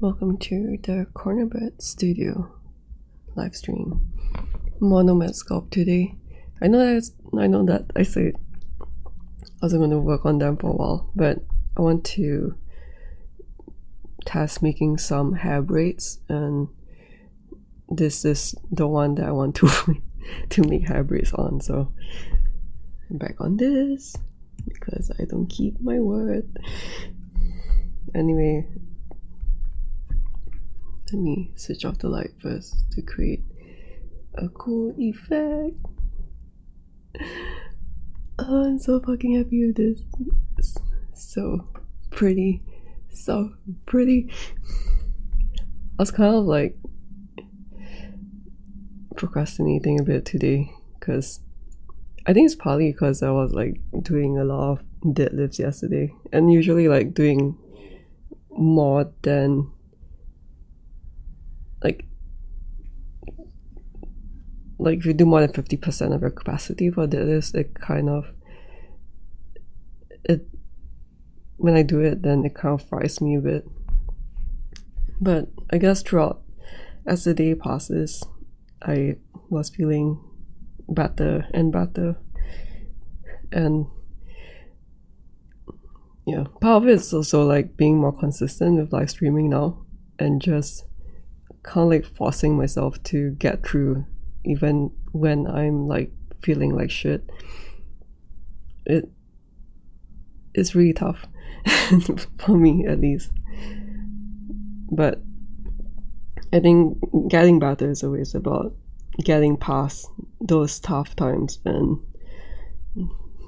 Welcome to the Cornerbread Studio live stream. More Nomad Sculpt today. I know that I said I was going to work on them for a while, but I want to test making some hair braids, and this is the one that I want to to make hair braids on. So I'm back on this because I don't keep my word. Anyway, let me switch off the light first to create a cool effect. Oh, I'm so fucking happy with this. It's so pretty. So pretty. I was kind of like procrastinating a bit today because I think it's partly because I was like doing a lot of deadlifts yesterday, and usually like doing more than like if you do more than 50% of your capacity for deadlifts, when I do it, then it kind of fries me a bit. But I guess throughout, as the day passes, I was feeling better and better, and yeah, part of it is also like being more consistent with live streaming now, and just kind of like forcing myself to get through even when I'm like feeling like shit. It's really tough for me, at least, but I think getting better is always about getting past those tough times and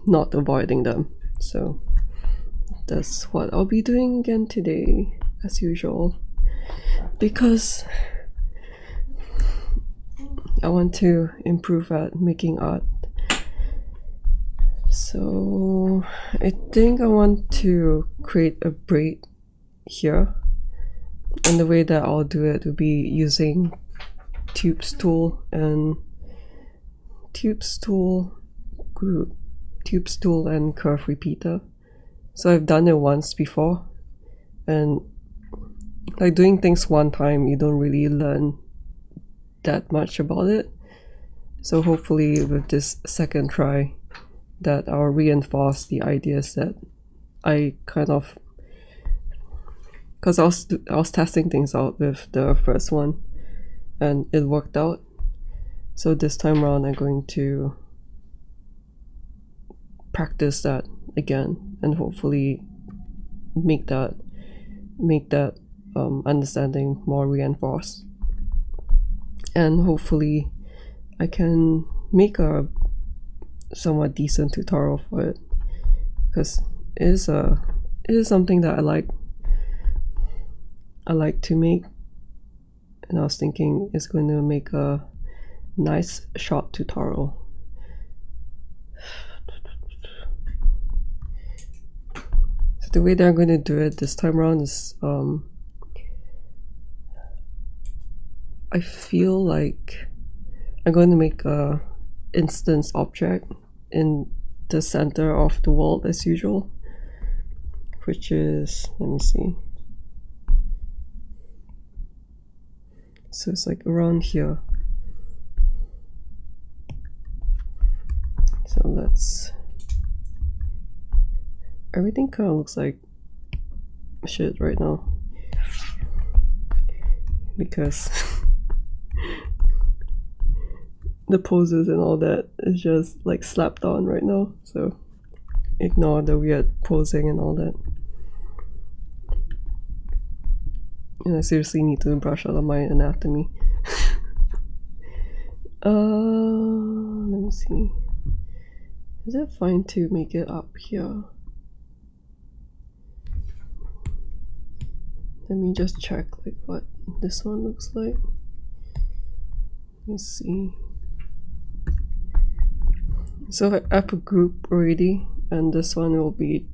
not avoiding them. So that's what I'll be doing again today, as usual, because I want to improve at making art. So I think I want to create a braid here, and the way that I'll do it will be using tubes tool and curve repeater. So I've done it once before, and like doing things one time, you don't really learn that much about it. So hopefully with this second try, that I'll reinforce the ideas that I kind of, because I was testing things out with the first one and it worked out. So this time around I'm going to practice that again and hopefully make that understanding more reinforced, and hopefully I can make a somewhat decent tutorial for it, because it is something that I like to make, and I was thinking it's going to make a nice short tutorial. So the way that I'm going to do it this time around is I feel like I'm going to make a instance object in the center of the world as usual, which is, let me see, so it's like around here. So let's, everything kind of looks like shit right now because the poses and all that is just like slapped on right now, so ignore the weird posing and all that. And I seriously need to brush out on my anatomy. Let me see, is it fine to make it up here? Let me just check like what this one looks like. Let me see. So I have a group already, and this one will be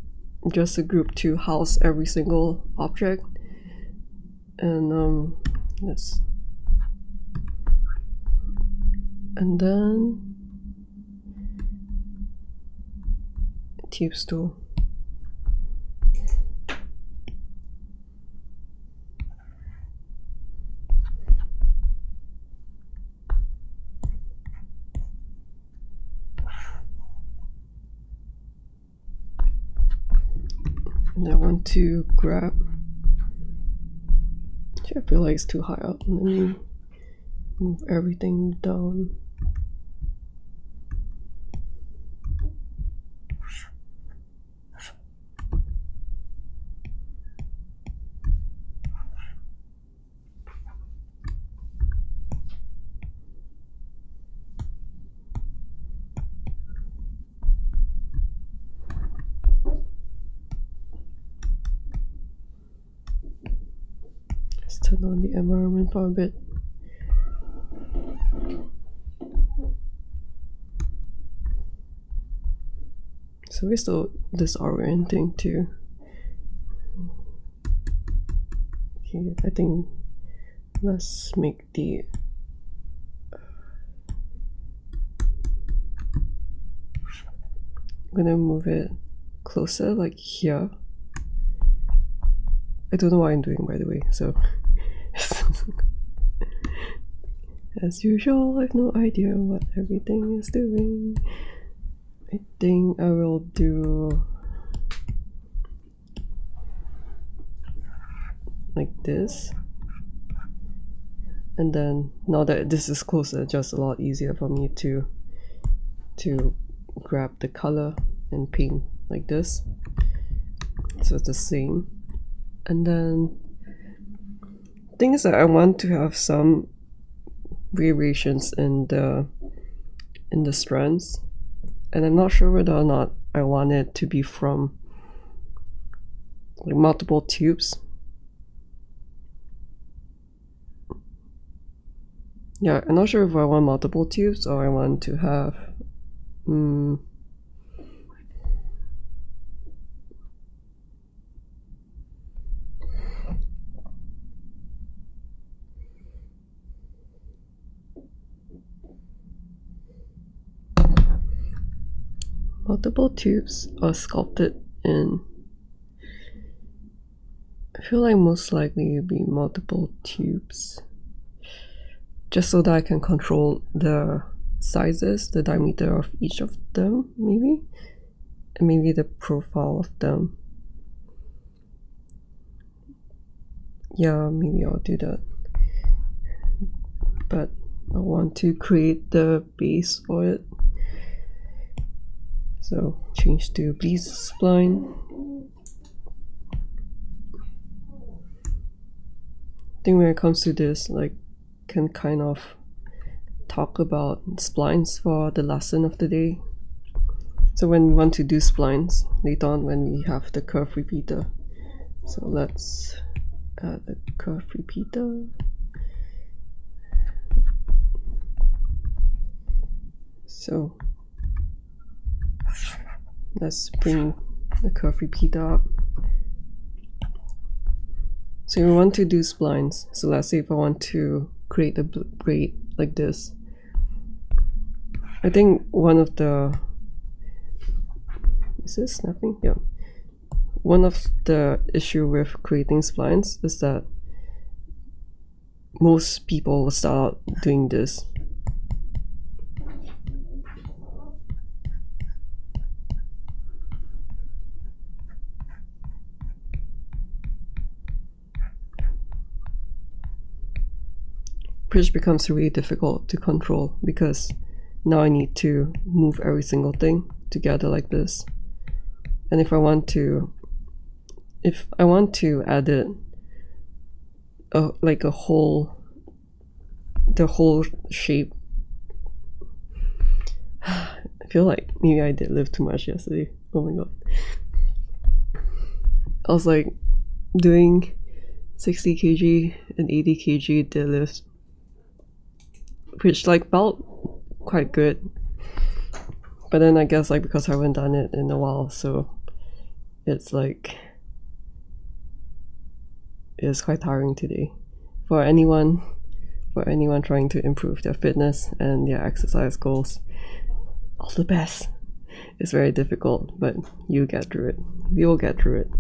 just a group to house every single object. And this, and then tubes tool. And I want to grab. I feel like it's too high up. Let me move everything down. Let's turn on the environment for a bit. So we're still disorienting too. Okay, I think let's make the I'm gonna move it closer, like here. I don't know what I'm doing, by the way, so as usual, I have no idea what everything is doing. I think I will do like this, and then now that this is closer, it's just a lot easier for me to grab the color and paint like this, so it's the same. And then thing is that I want to have some variations in the strands, and I'm not sure whether or not I want it to be from like multiple tubes. Yeah, I'm not sure if I want multiple tubes or I want to have multiple tubes are sculpted in. I feel like most likely it'll be multiple tubes, just so that I can control the sizes, the diameter of each of them, maybe, and maybe the profile of them. Yeah, maybe I'll do that, but I want to create the base for it. So change to Braids spline. I think when it comes to this, like, can kind of talk about splines for the lesson of the day. So when we want to do splines later on, when we have the curve repeater, so let's add a curve repeater. So let's bring the curve repeater up. So we want to do splines. So let's say if I want to create a braid like this, I think one of the, is this snapping? Yeah. One of the issue with creating splines is that most people will start doing this. Which becomes really difficult to control because now I need to move every single thing together like this. And if I want to add it like the whole shape, I feel like maybe I did lift too much yesterday. Oh my god. I was like doing 60 kg and 80 kg deadlifts, which like felt quite good, but then I guess like because I haven't done it in a while, so it's like it's quite tiring today. For anyone trying to improve their fitness and their exercise goals, all the best. It's very difficult, but you get through it. We will get through it.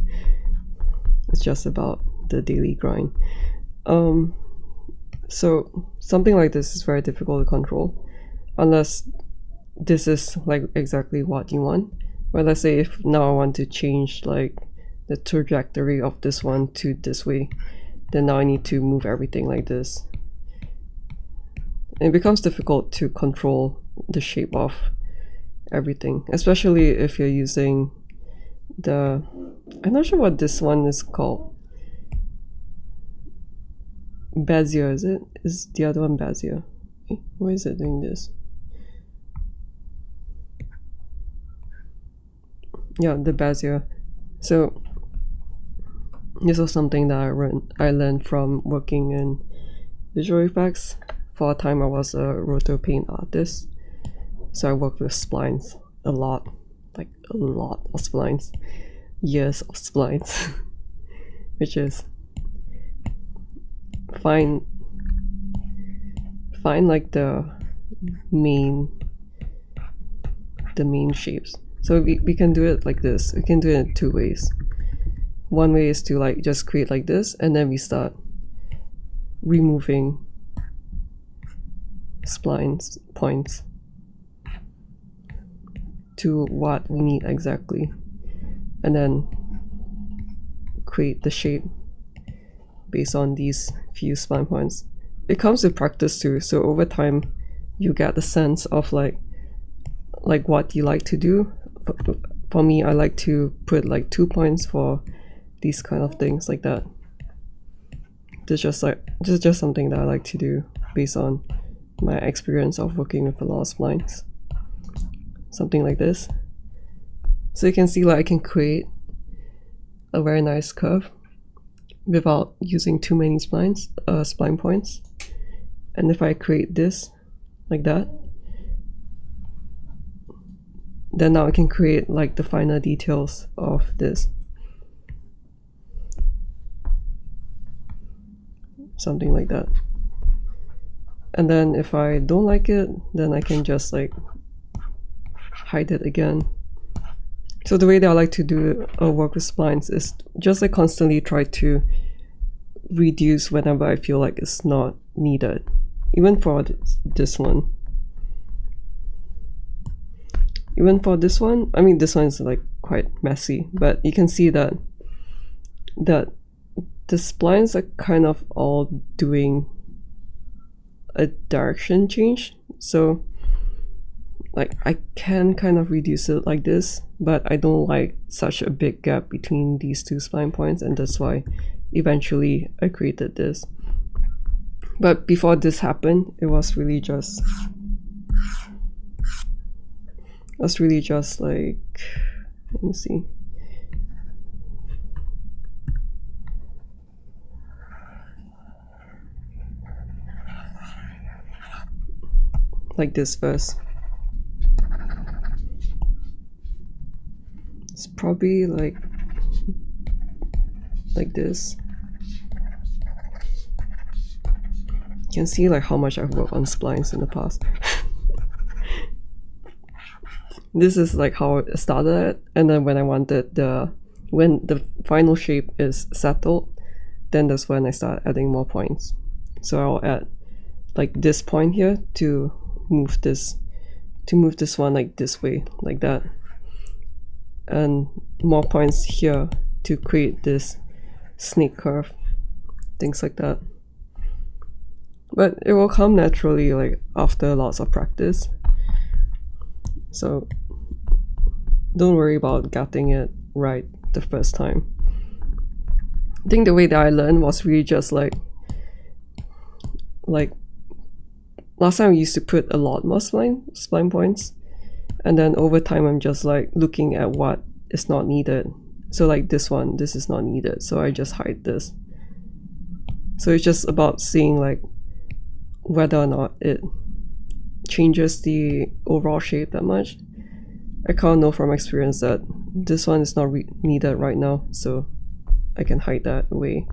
It's just about the daily grind. So something like this is very difficult to control unless this is like exactly what you want. But let's say if now I want to change like the trajectory of this one to this way, then now I need to move everything like this. And it becomes difficult to control the shape of everything, especially if you're using the, I'm not sure what this one is called. Bezier, is it? Is the other one Bezier? Why is it doing this? Yeah, the Bezier. So this was something that I learned from working in visual effects. For a time I was a roto paint artist, so I worked with splines a lot, like a lot of splines, years of splines, which is find like the main shapes. So we can do it like this. We can do it in two ways. One way is to like just create like this, and then we start removing splines points to what we need exactly, and then create the shape based on these few spline points. It comes with practice too, so over time you get the sense of like what you like to do. For me, I like to put like 2 points for these kind of things like that. This is just something that I like to do based on my experience of working with a lot of splines. Something like this. So you can see like I can create a very nice curve without using too many spline points. And if I create this like that, then now I can create like the finer details of this. Something like that. And then if I don't like it, then I can just like hide it again. So the way that I like to do work with splines is just like constantly try to reduce whenever I feel like it's not needed. Even for this one. Even for this one, I mean this one is like quite messy, but you can see that the splines are kind of all doing a direction change. So like I can kind of reduce it like this, but I don't like such a big gap between these two spline points, and that's why eventually I created this. But before this happened, it was really just like, let me see. Like this first. It's probably like this. You can see like how much I've worked on splines in the past. This is like how it started, and then when I wanted when the final shape is settled, then that's when I start adding more points. So I'll add like this point here to move this one like this way, like that, and more points here to create this snake curve, things like that. But it will come naturally like after lots of practice, so don't worry about getting it right the first time. I think the way that I learned was really just like last time I used to put a lot more spline points, and then over time I'm just like looking at what is not needed. So like this one, this is not needed, so I just hide this. So it's just about seeing like whether or not it changes the overall shape that much. I can't know from experience that this one is not needed right now, so I can hide that away.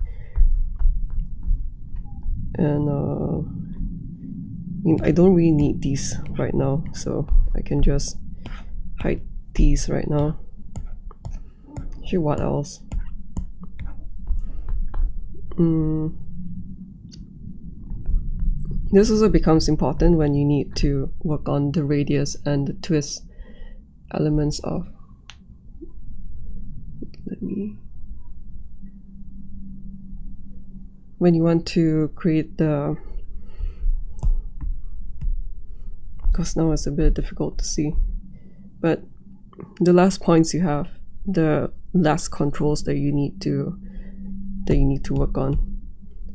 And I mean, I don't really need these right now, so I can just hide these right now. Actually, what else? This also becomes important when you need to work on the radius and the twist elements of. Let me when you want to create the, because now it's a bit difficult to see, but the less points you have, the less controls that you need to work on,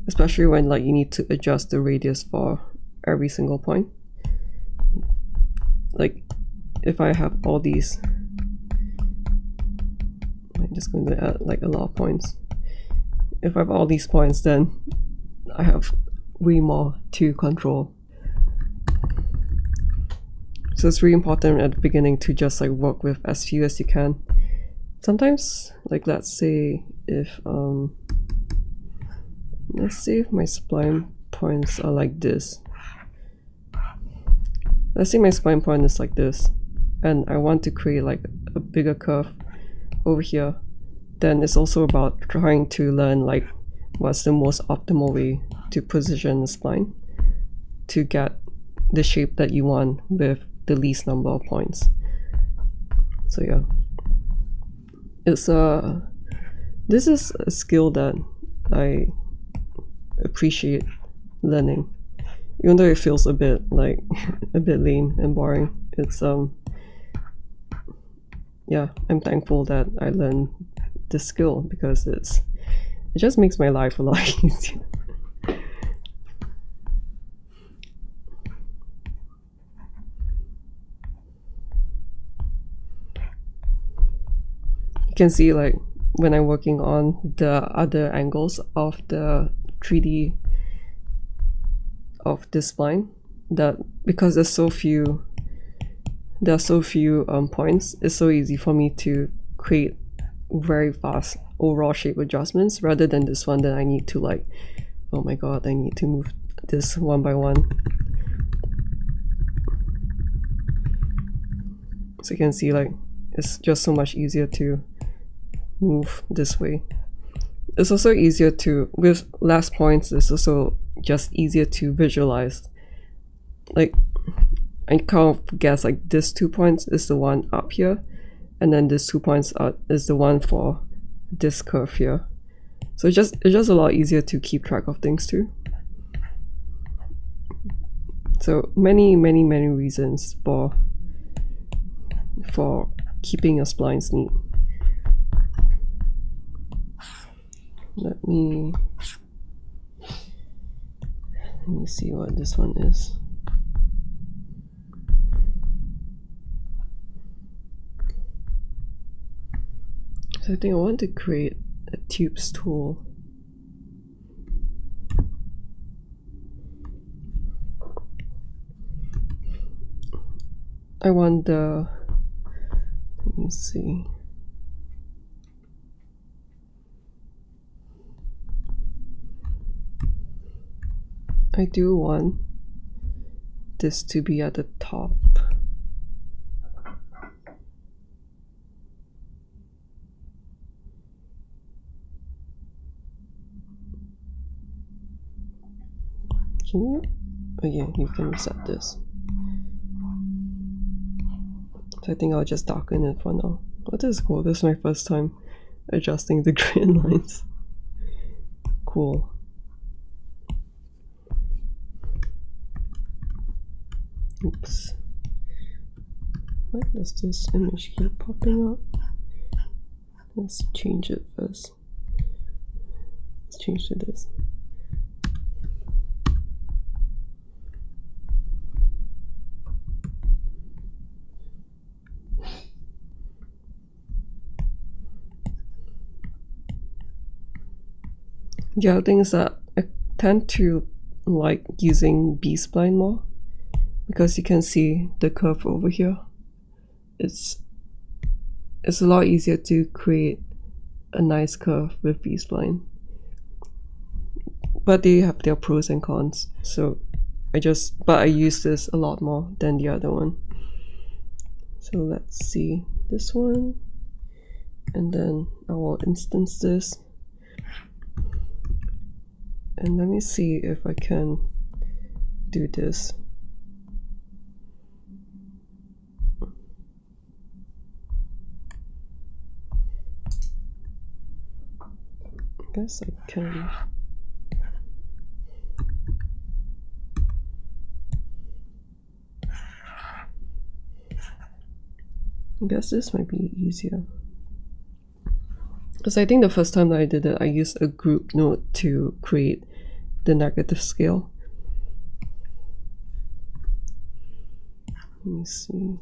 especially when like you need to adjust the radius for every single point. Like if I have all these, I'm just going to add like a lot of points. If I have all these points, then I have way more to control. So it's really important at the beginning to just like work with as few as you can. Sometimes, like let's say if my spline points are like this. Let's say my spline point is like this, and I want to create like a bigger curve over here. Then it's also about trying to learn like what's the most optimal way to position the spline to get the shape that you want with the least number of points. So yeah, it's this is a skill that I appreciate learning, even though it feels a bit like a bit lame and boring. It's yeah, I'm thankful that I learned this skill because it just makes my life a lot easier. You can see like when I'm working on the other angles of the 3D of this spline, that because there are so few points, it's so easy for me to create very fast overall shape adjustments rather than this one that I need to like, oh my god, I need to move this one by one. So you can see like it's just so much easier to move this way. It's also easier to, with less points, it's also just easier to visualize. Like I kind of guess like this 2 points is the one up here, and then this 2 points is the one for this curve here. So it's just a lot easier to keep track of things too. So many reasons for keeping your splines neat. Let me see what this one is. So I think I want to create a tubes tool. I want the, let me see. I do want this to be at the top. Can you? Oh yeah, you can reset this. So I think I'll just darken it for now. Oh, this is cool. This is my first time adjusting the grid lines. Cool. Oops. Why does this image keep popping up? Let's change it first. Let's change to this. The other thing is that I tend to like using B-spline more, because you can see the curve over here. It's a lot easier to create a nice curve with B-spline, but they have their pros and cons. So I use this a lot more than the other one. So let's see this one, and then I will instance this, and let me see if I can do this. I guess I can. I guess this might be easier. Because I think the first time that I did it, I used a group node to create the negative scale. Let me see.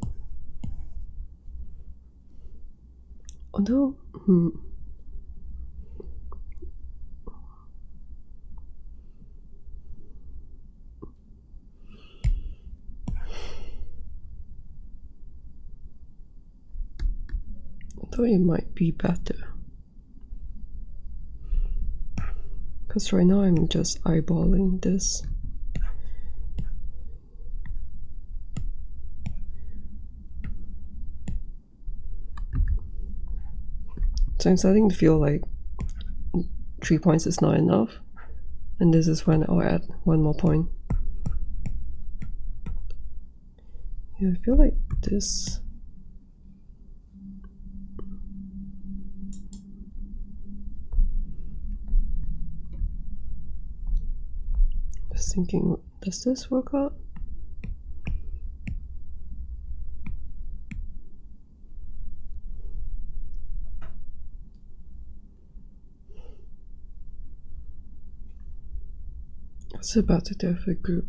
Although, it might be better. Because right now I'm just eyeballing this. So I'm starting to feel like 3 points is not enough. And this is when I'll add 1 more point. Yeah, I feel like this. Just thinking, does this work out? It's about to do a group.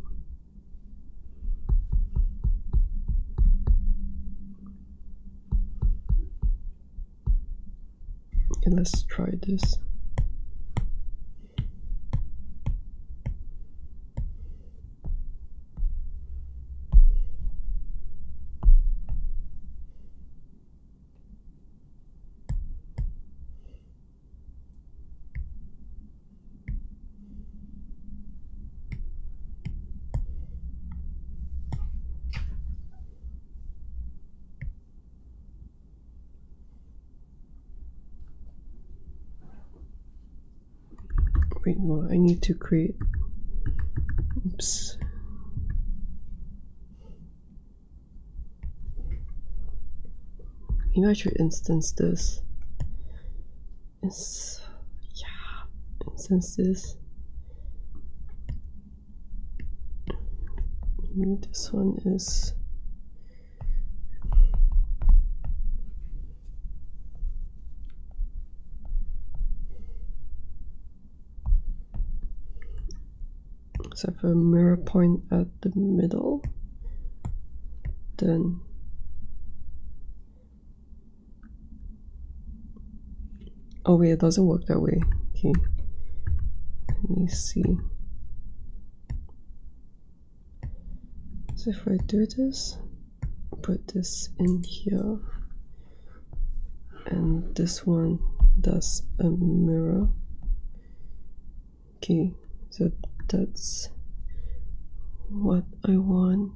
Okay, let's try this. Wait, no, I need to create. Oops. Maybe I should instance this. Instance this. Maybe this one is. So I have a mirror point at the middle, then oh wait, it doesn't work that way. Okay, let me see. So if I do this, put this in here, and this one does a mirror. Okay, so that's what I want.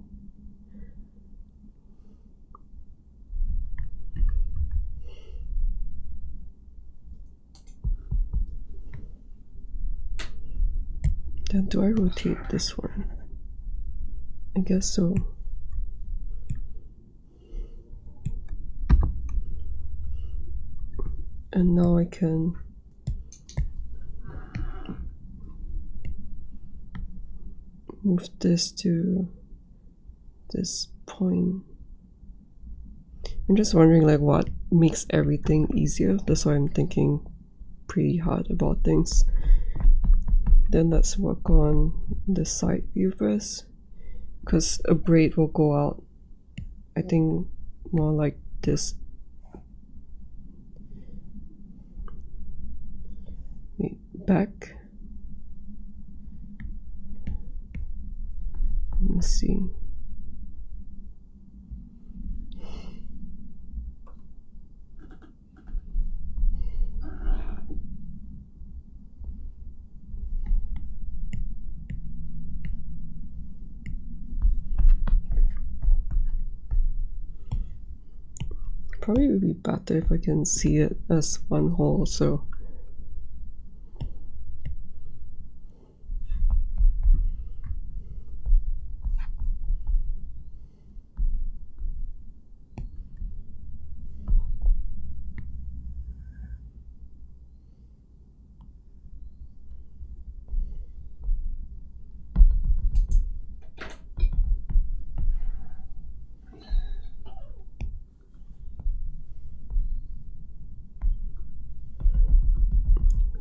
Then do I rotate this one? I guess so. And now I can move this to this point. I'm just wondering like what makes everything easier. That's why I'm thinking pretty hard about things. Then let's work on the side view first, because a braid will go out, I think, more like this. Wait, back. Let me see. Probably would be better if I can see it as one whole, so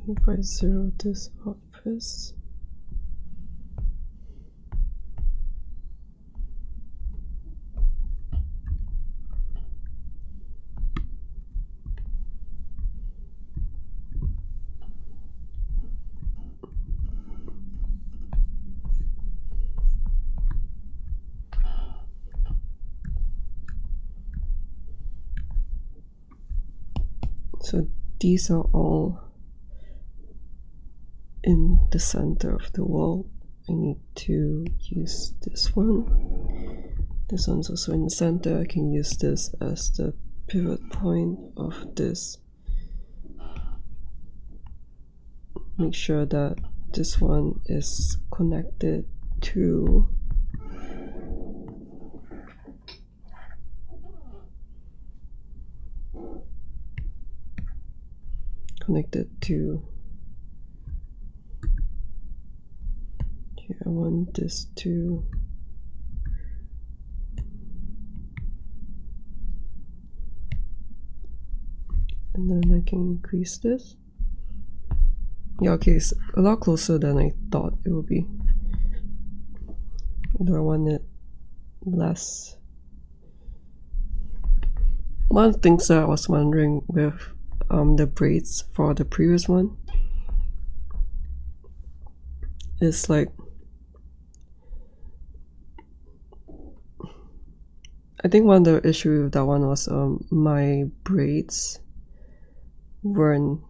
If I zero this out first. So these are all in the center of the wall. I need to use this one. This one's also in the center. I can use this as the pivot point of this. Make sure that this one is connected to here. I want this to and then I can increase this. Yeah, okay, it's a lot closer than I thought it would be. Do I want it less? One of the things that I was wondering with the braids for the previous one is like, I think one of the issues with that one was my braids weren't,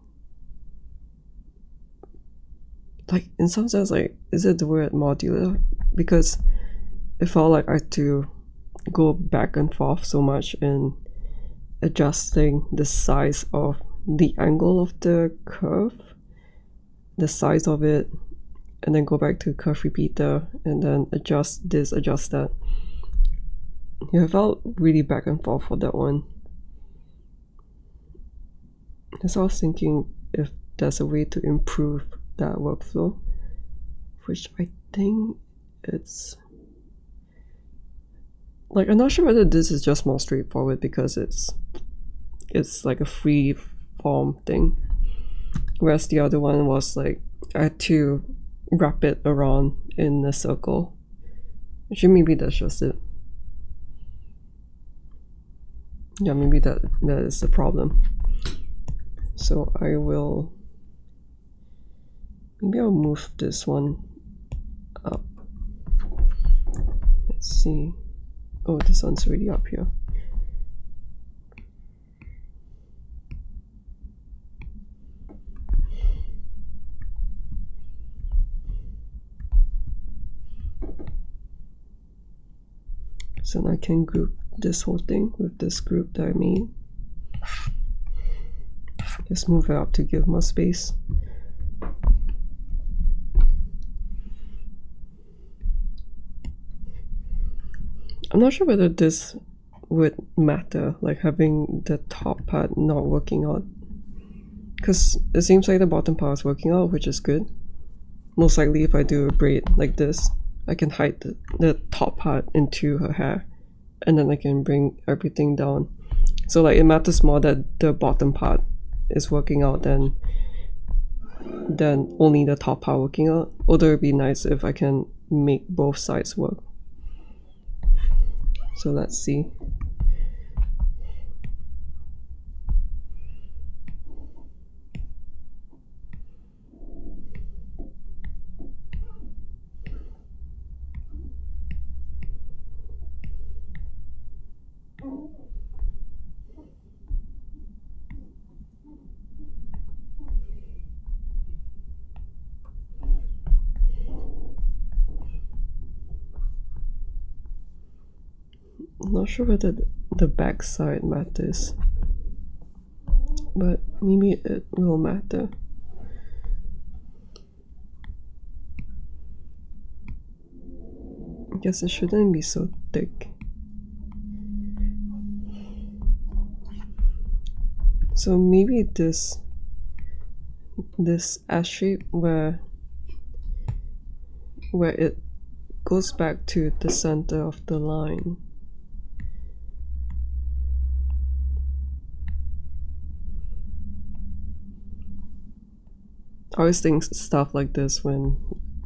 like, in some sense, like, is it the word modular? Because it felt like I had to go back and forth so much in adjusting the size of the angle of the curve, the size of it, and then go back to curve repeater and then adjust this, adjust that. Yeah, I felt really back and forth for that one. So I was thinking if there's a way to improve that workflow, which I think it's like, I'm not sure whether this is just more straightforward because it's like a free form thing, whereas the other one was like I had to wrap it around in a circle. Actually, maybe that's just it. Yeah, maybe that is the problem. So maybe I'll move this one up. Let's see. Oh, this one's already up here. So now I can group this whole thing with this group that I made. Just move it up to give more space. I'm not sure whether this would matter, like having the top part not working out, because it seems like the bottom part is working out, which is good. Most likely if I do a braid like this, I can hide the top part into her hair and then I can bring everything down. So like it matters more that the bottom part is working out than only the top part working out. Although it'd be nice if I can make both sides work. So let's see. I'm not sure whether the back side matters, but maybe it will matter. I guess it shouldn't be so thick. So maybe this S shape where it goes back to the center of the line. I always think stuff like this when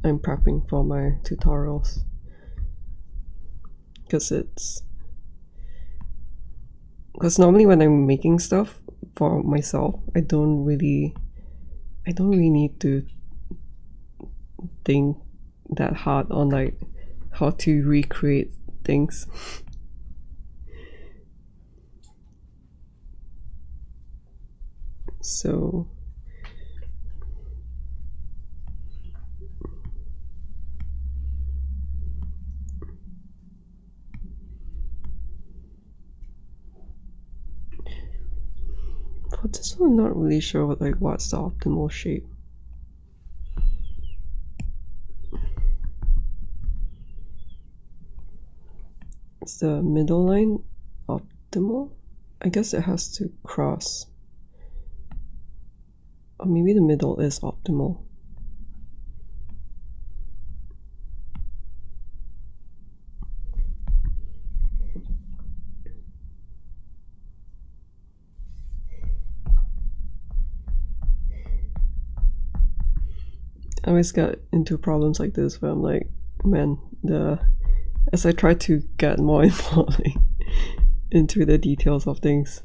I'm prepping for my tutorials, because normally when I'm making stuff for myself, I don't really need to think that hard on like how to recreate things. So for this one, I'm not really sure what's the optimal shape. Is the middle line optimal? I guess it has to cross. Or maybe the middle is optimal. I always get into problems like this where I'm like, man, as I try to get more and more into the details of things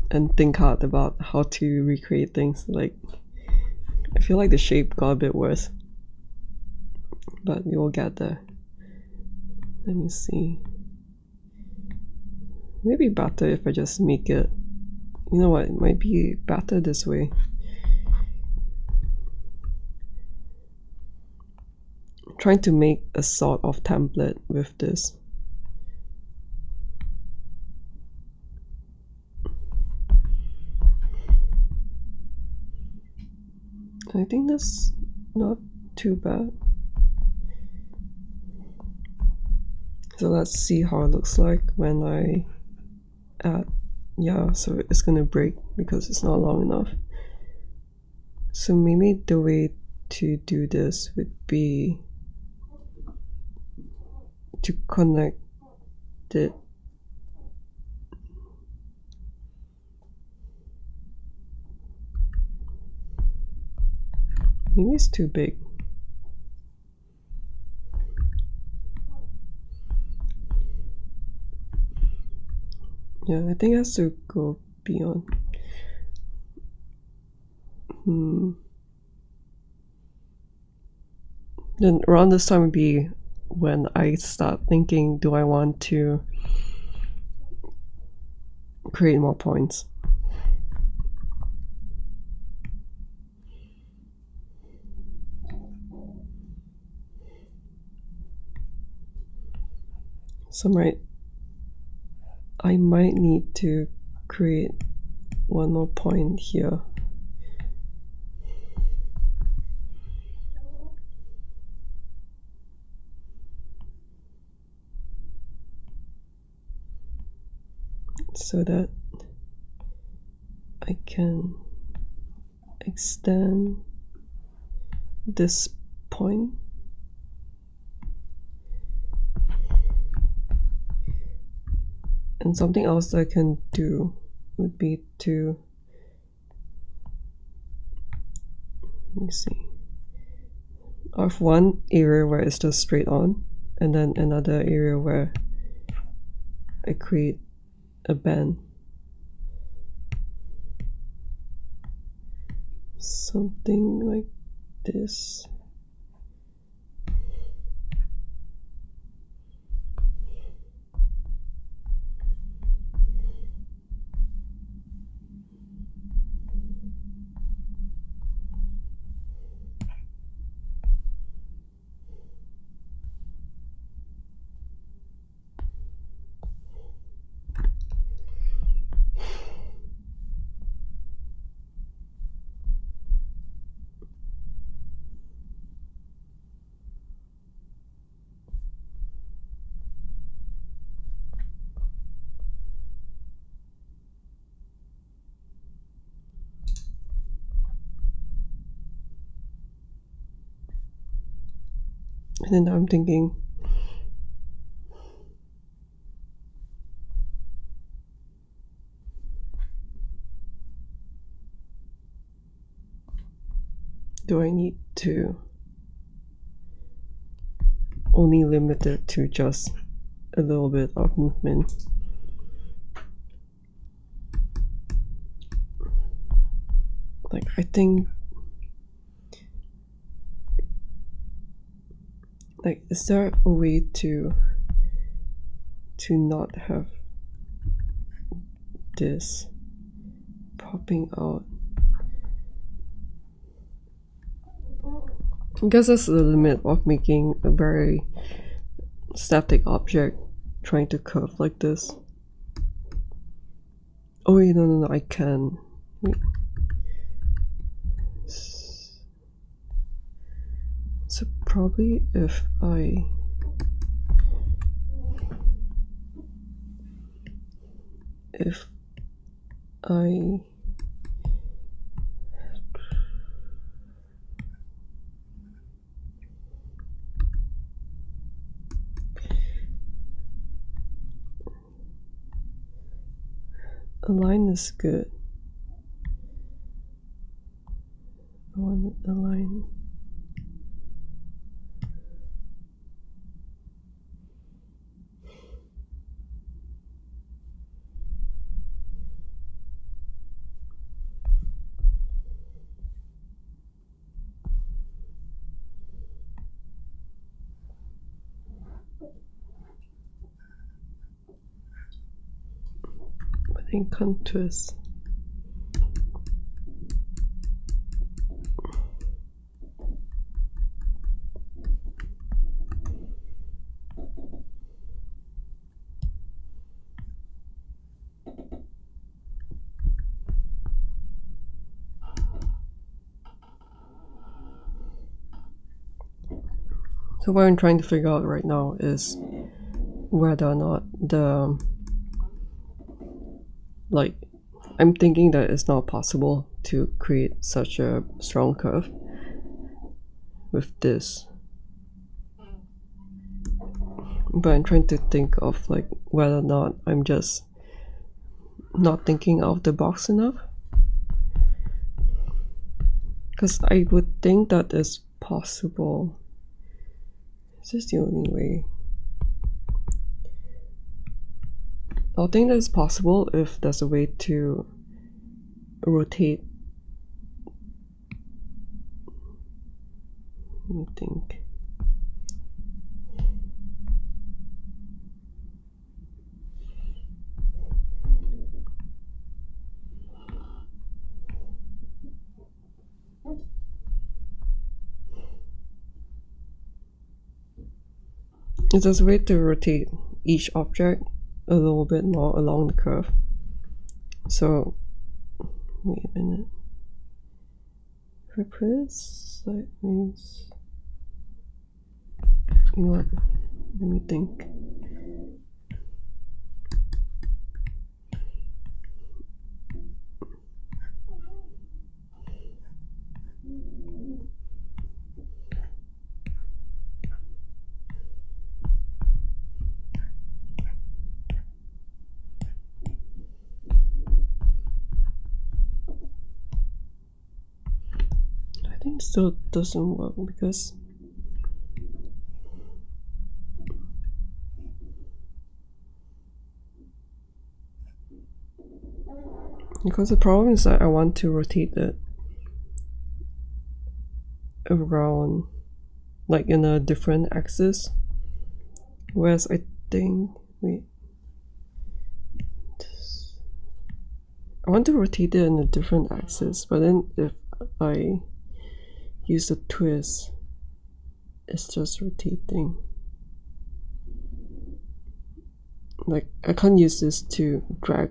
and think hard about how to recreate things, like I feel like the shape got a bit worse, but we will get there. Let me see. Maybe better if I just make it, you know what, it might be better this way. I'm trying to make a sort of template with this. I think that's not too bad. So let's see how it looks like when I add. Yeah, so it's gonna break because it's not long enough. So maybe the way to do this would be to connect it. Maybe it's too big. Yeah, I think it has to go beyond. Then around this time would be when I start thinking, do I want to create more points? So I might need to create one more point here. So that I can extend this point. And something else that I can do would be to, let me see, I have one area where it's just straight on, and then another area where I create a bend. Something like this. And then I'm thinking, do I need to only limit it to just a little bit of movement? Like, I think, like, is there a way to not have this popping out? I guess that's the limit of making a very static object trying to curve like this. Oh wait, no, I can. Wait. So probably if I a line is good. I want a line. But then can't twist. So what I'm trying to figure out right now is whether or not like, I'm thinking that it's not possible to create such a strong curve with this. But I'm trying to think of like whether or not I'm just not thinking out of the box enough. Because I would think that it's possible. Is this the only way? I think that it's possible if there's a way to rotate. Let me think. If there's a way to rotate each object a little bit more along the curve. So, wait a minute. If I put it sideways, you know what? Let me think. I think it still doesn't work because the problem is that I want to rotate it around, like in a different axis, whereas I think, wait, I want to rotate it in a different axis, but then if I use the twist, it's just rotating. Like, I can't use this to drag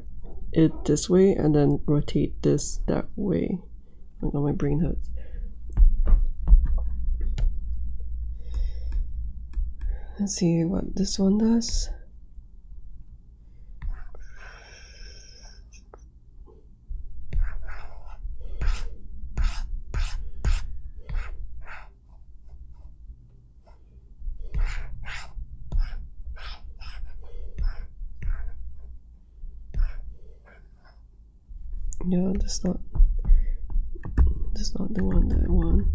it this way and then rotate this that way. Oh no, my brain hurts. Let's see what this one does. Yeah, that's not the one that I want.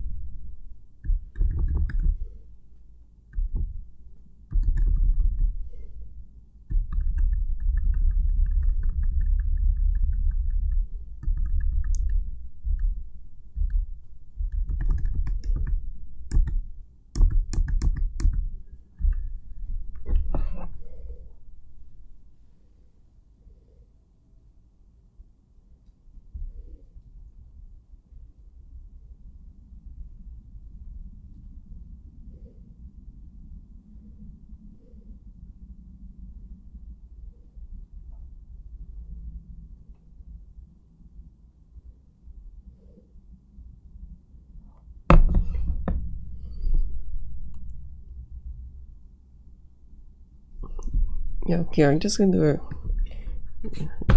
Yeah, okay, I'm just going to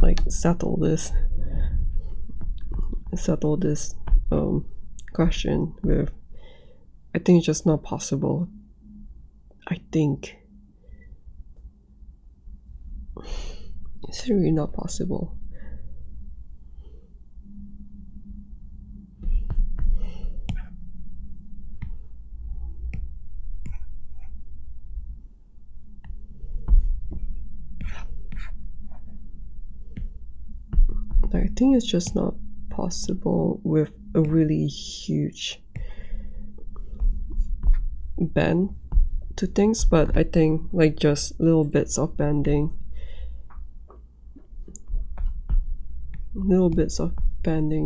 like settle this question with, I think it's just not possible. I think it's really not possible. I think it's just not possible with a really huge bend to things, but I think like just little bits of bending,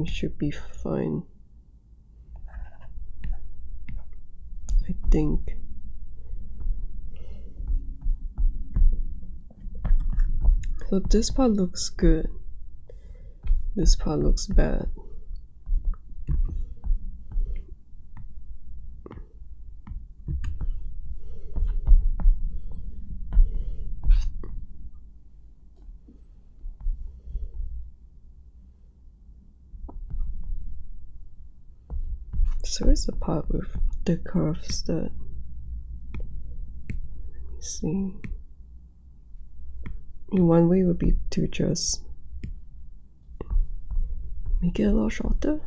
should be fine, I think. So this part looks good, this part looks bad. So it's the part with the curves that, let me see, in one way would be to just make it a lot shorter.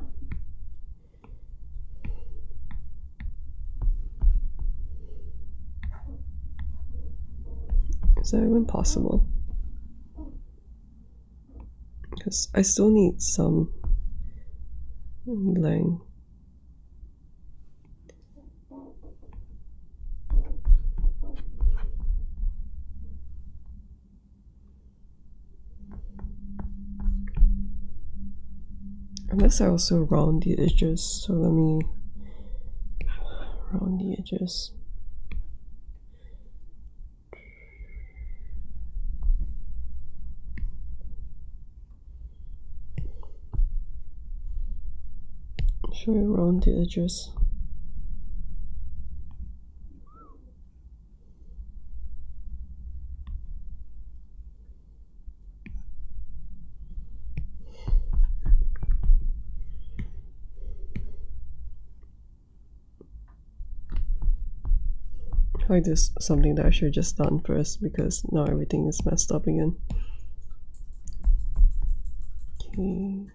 Is that even possible? Because I still need some length. Unless I also round the edges, so let me round the edges. Should I round the edges? Like this, something that I should have just done first, because now everything is messed up again. Okay.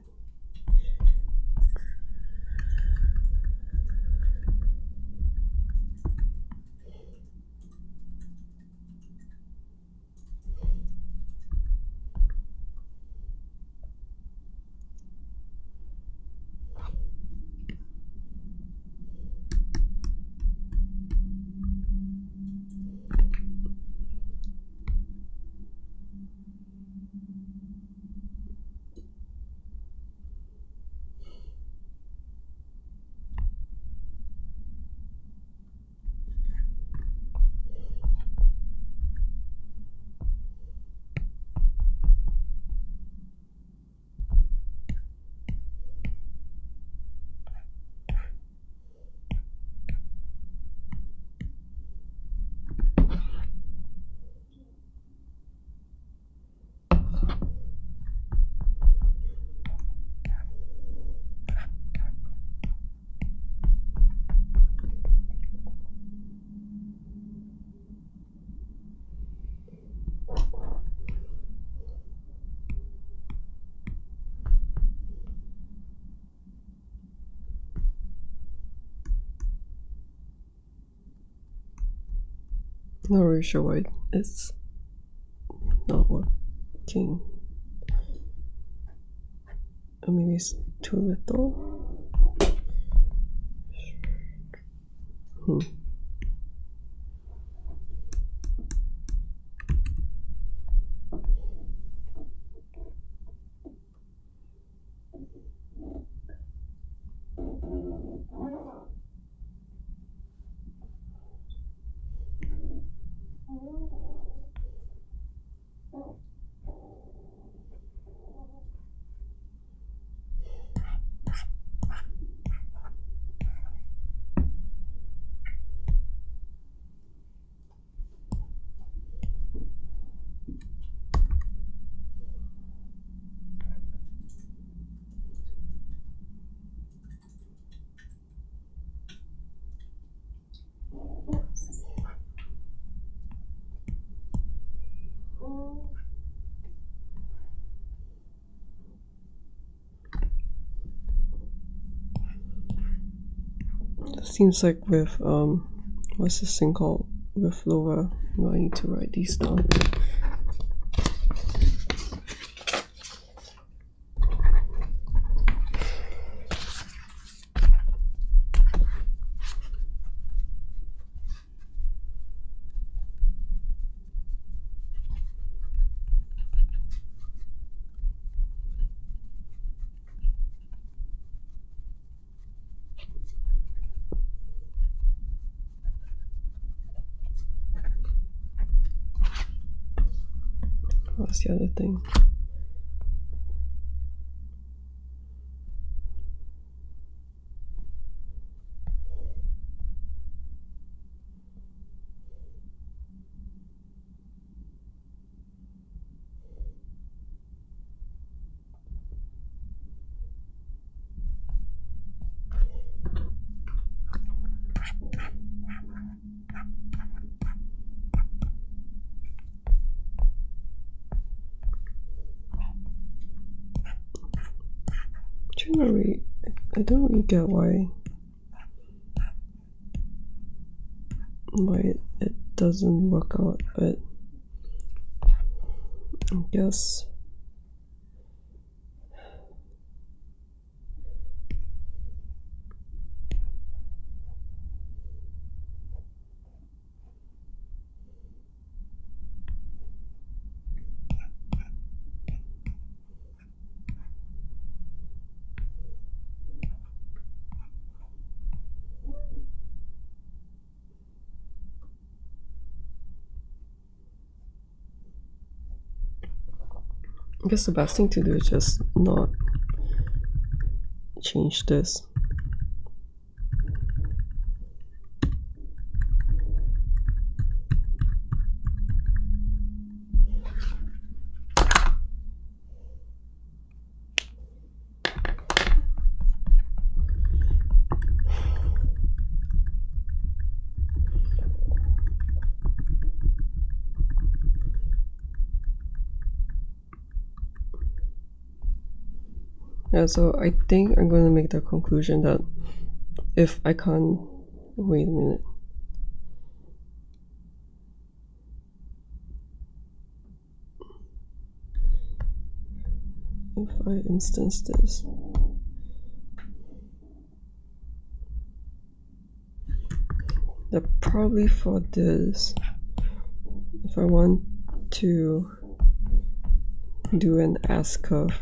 Not really sure why it's not working. Or maybe it's too little. Seems like with what's this thing called? With lower. No, I need to write these down. What's the other thing? I don't really get why it doesn't work out, but I guess the best thing to do is just not change this. Yeah, so I think I'm going to make the conclusion that if I can't, wait a minute. If I instance this, that probably for this, if I want to do an S curve,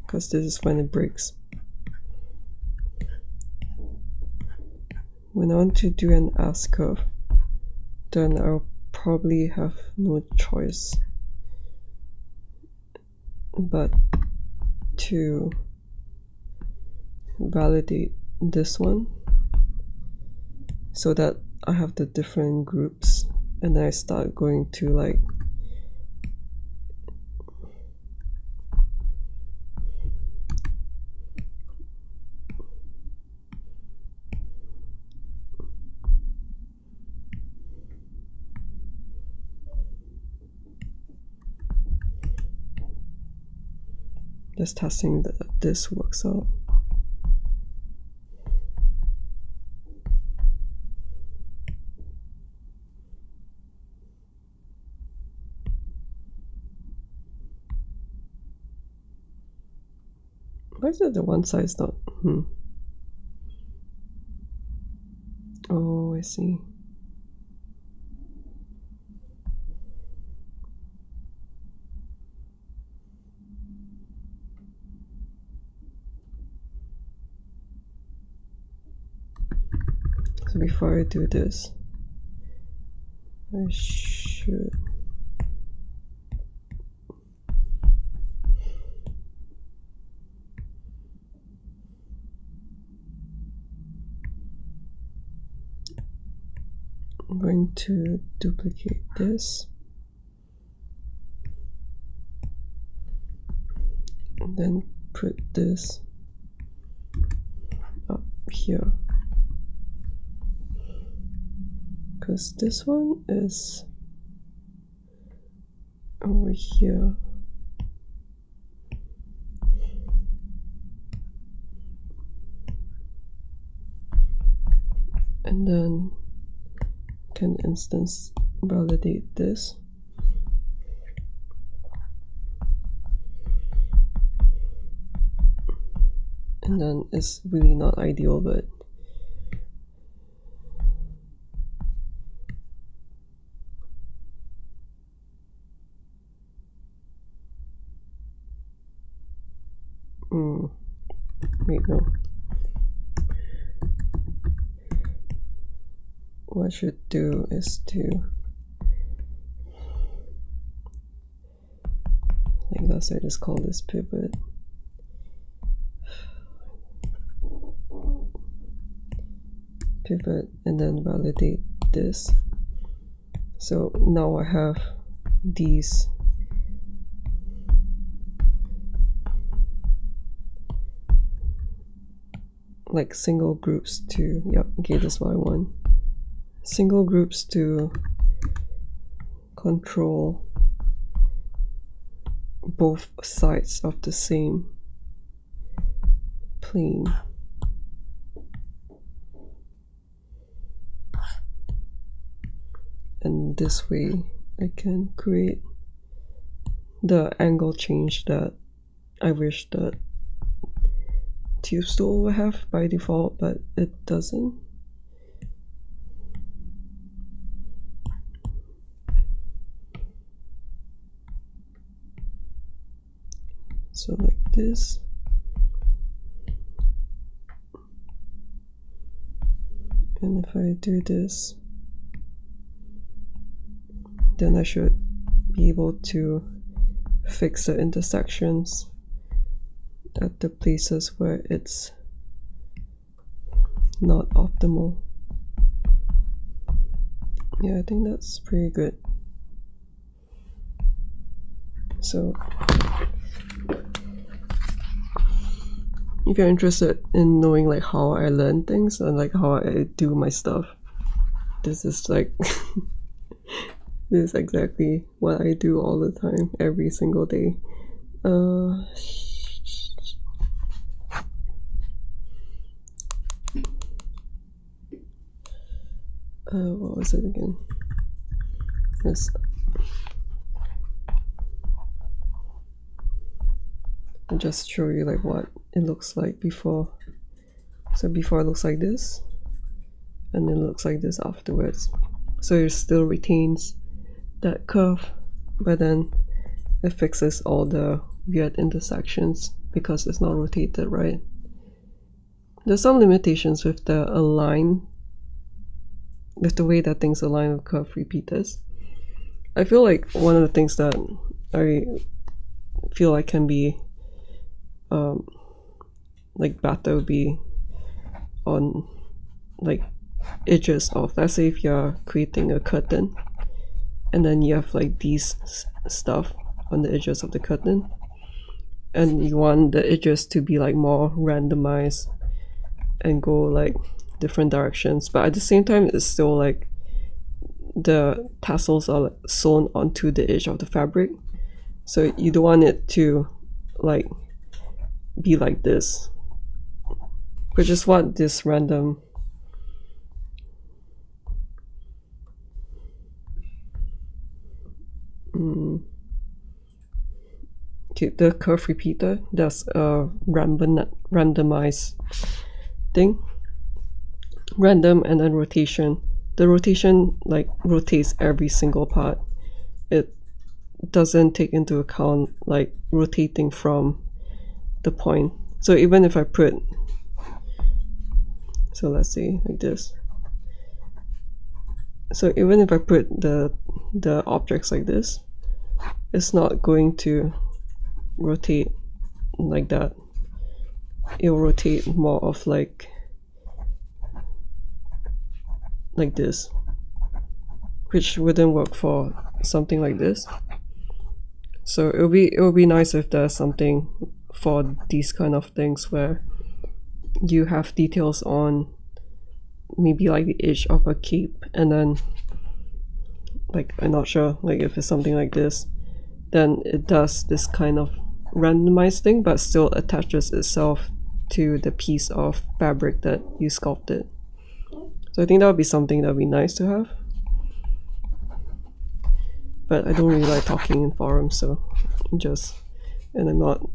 because this is when it breaks. When I want to do an S curve, then I'll probably have no choice but to validate this one so that I have the different groups, and then I start going to like just testing that this works out. Why is it the one side is not? Oh, I see. So before I do this, I should I'm going to duplicate this and then put this up here, because this one is over here. and then can instance validate this. And then it's really not ideal, but wait, no. What I should do is to, like last I just call this pivot. Pivot and then validate this. So now I have these like single groups to, yep, okay, that's what I want. Single groups to control both sides of the same plane. And this way I can create the angle change that I wish that Tube Stool would have by default, but it doesn't. So like this. And if I do this, then I should be able to fix the intersections at the places where it's not optimal. Yeah, I think that's pretty good. So if you're interested in knowing like how I learn things and like how I do my stuff, this is like this is exactly what I do all the time, every single day. What was it again? Yes. I'll just show you like what it looks like before. So before it looks like this, and then it looks like this afterwards. So it still retains that curve, but then it fixes all the weird intersections because it's not rotated right. There's some limitations with the align, with the way that things align with curve repeaters. I feel like one of the things that I feel like can be like better would be on like edges of, let's say if you're creating a curtain and then you have like these stuff on the edges of the curtain and you want the edges to be like more randomized and go like different directions, but at the same time it's still like the tassels are like sewn onto the edge of the fabric, so you don't want it to like be like this, but just want this random okay, the curve repeater, that's a randomized thing, random, and then rotation. The rotation like rotates every single part. It doesn't take into account like rotating from the point. So even if I put, so let's say like this, so even if I put the objects like this, it's not going to rotate like that. It will rotate more of like this, which wouldn't work for something like this. So it will be nice if there's something for these kind of things where you have details on maybe like the edge of a cape, and then like I'm not sure, like if it's something like this, then it does this kind of randomized thing but still attaches itself to the piece of fabric that you sculpted. So I think that would be something that would be nice to have. But I don't really like talking in forums, so and I'm not,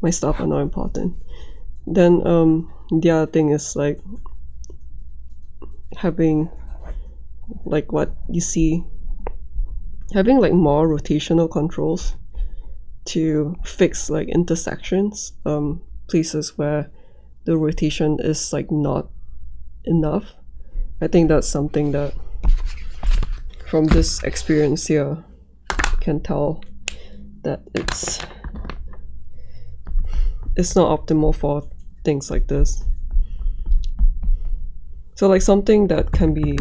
my stuff are not important. Then the other thing is like having like what you see, having like more rotational controls to fix like intersections, places where the rotation is like not enough. I think that's something that from this experience here can tell that it's not optimal for things like this. So like something that can be,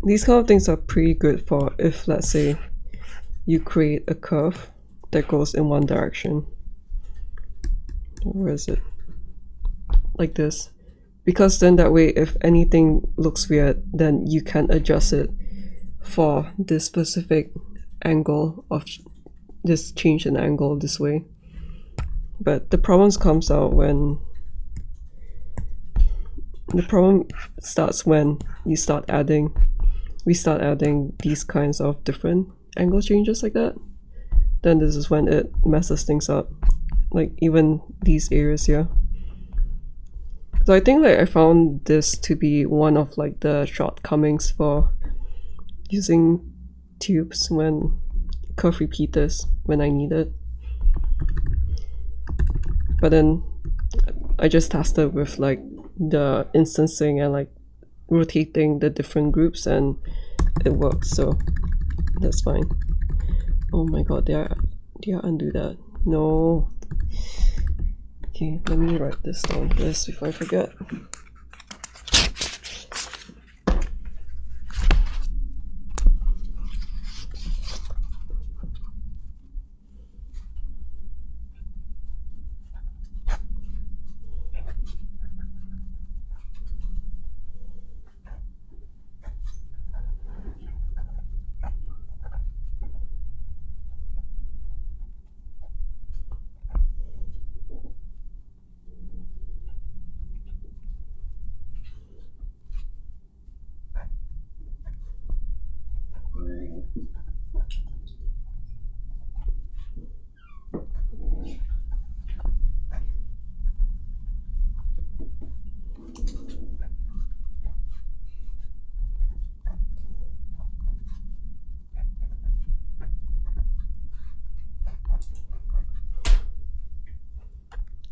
these kind of things are pretty good for if, let's say, you create a curve that goes in one direction. Where is it? Like this. Because then that way, if anything looks weird, then you can adjust it for this specific angle of this change in angle this way. But the problems comes out when the problem starts when we start adding these kinds of different angle changes like that. Then this is when it messes things up, like even these areas here. So I think like I found this to be one of like the shortcomings for using tubes when curve repeaters when I need it. But then I just tested with like the instancing and like rotating the different groups and it works, so that's fine. Oh my god, did I undo that? No. Okay, let me write this down first before I forget.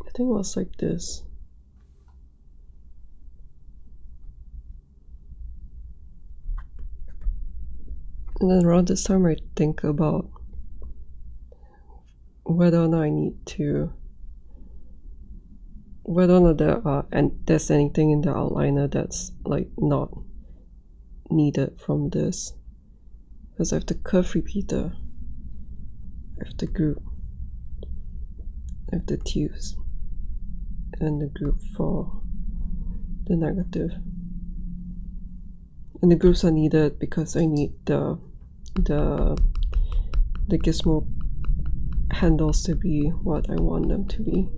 I think it was like this. And then around this time I think about whether or not there's anything in the outliner that's like not needed from this. Because I have the curve repeater, I have the group, I have the tubes, and the group for the negative. And the groups are needed because I need the gizmo handles to be what I want them to be.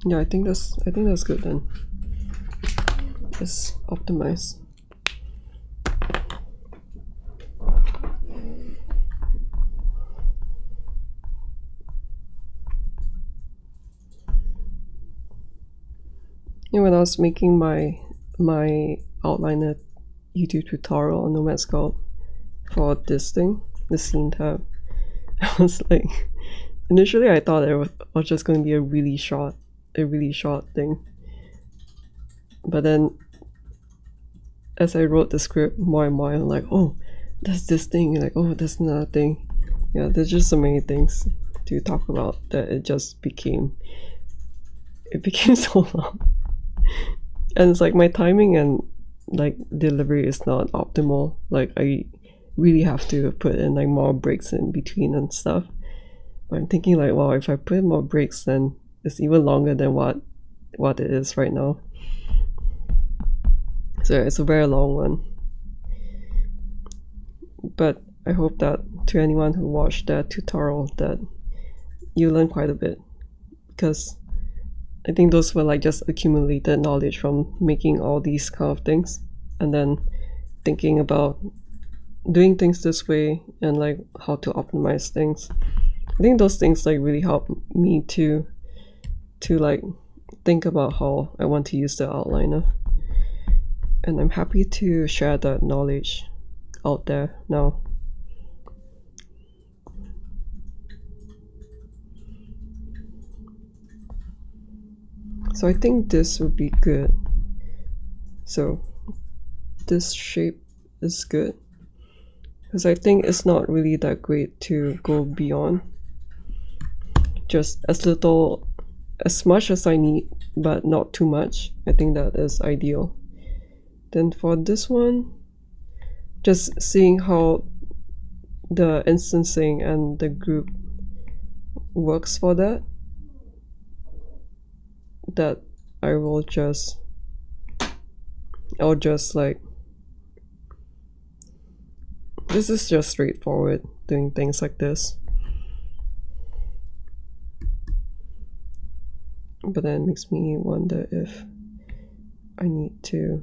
Yeah, I think that's good then. Just optimize. Yeah, when I was making my outliner YouTube tutorial on Nomad Sculpt for this thing, the scene tab, I was like, initially I thought it was just going to be a really short thing, but then as I wrote the script more and more, I'm like, oh, that's this thing, like, oh, that's another thing. Yeah, there's just so many things to talk about that it became so long. And it's like my timing and like delivery is not optimal. Like I really have to put in like more breaks in between and stuff. But I'm thinking like, wow, if I put in more breaks, then it's even longer than what it is right now. So it's a very long one. But I hope that to anyone who watched that tutorial that you learn quite a bit, because I think those were like just accumulated knowledge from making all these kind of things, and then thinking about doing things this way and like how to optimize things. I think those things like really help me to like think about how I want to use the outliner, and I'm happy to share that knowledge out there now. So I think this would be good. So this shape is good, because I think it's not really that great to go beyond. Just as much as I need, but not too much. I think that is ideal. Then for this one, just seeing how the instancing and the group works for that I'll just like, this is just straightforward, doing things like this. But then it makes me wonder if I need to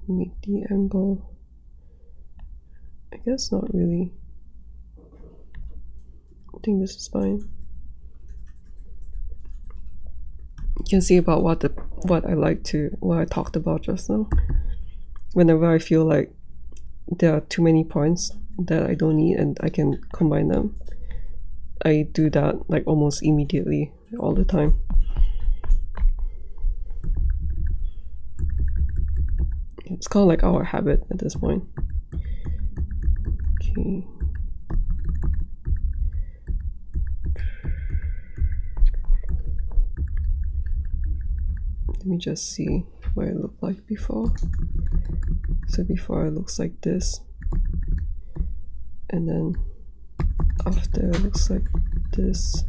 make the angle. I guess not really. I think this is fine. You can see about what I talked about just now. Whenever I feel like there are too many points that I don't need and I can combine them, I do that like almost immediately all the time. It's kind of like our habit at this point. Okay. Let me just see what it looked like before. So before it looks like this, and then after it looks like this.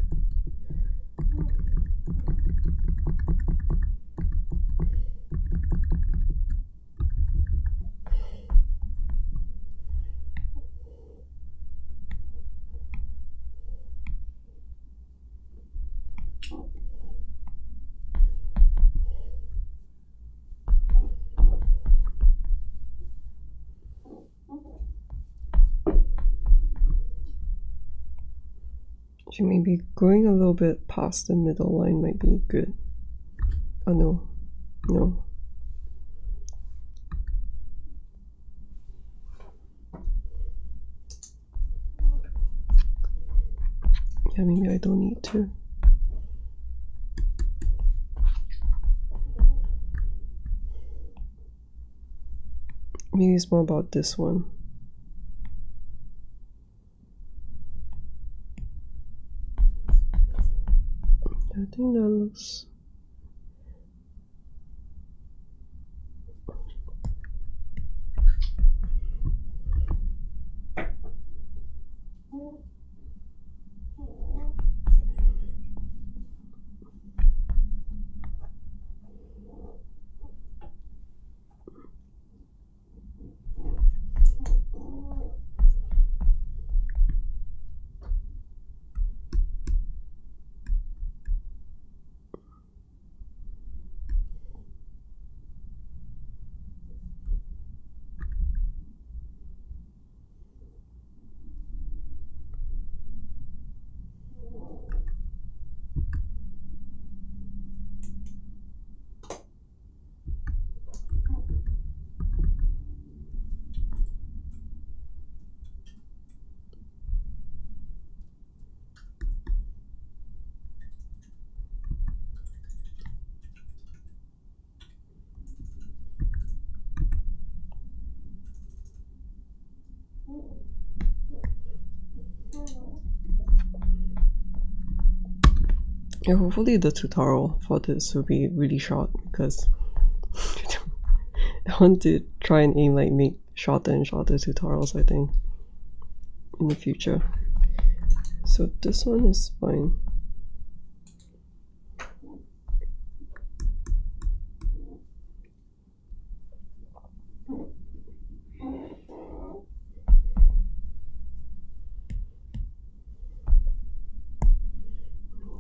Maybe going a little bit past the middle line might be good. Oh no. Yeah, maybe I don't need to. Maybe it's more about this one. I think that looks... Yeah, hopefully the tutorial for this will be really short, because I want to try and aim like make shorter and shorter tutorials, I think, in the future. So this one is fine.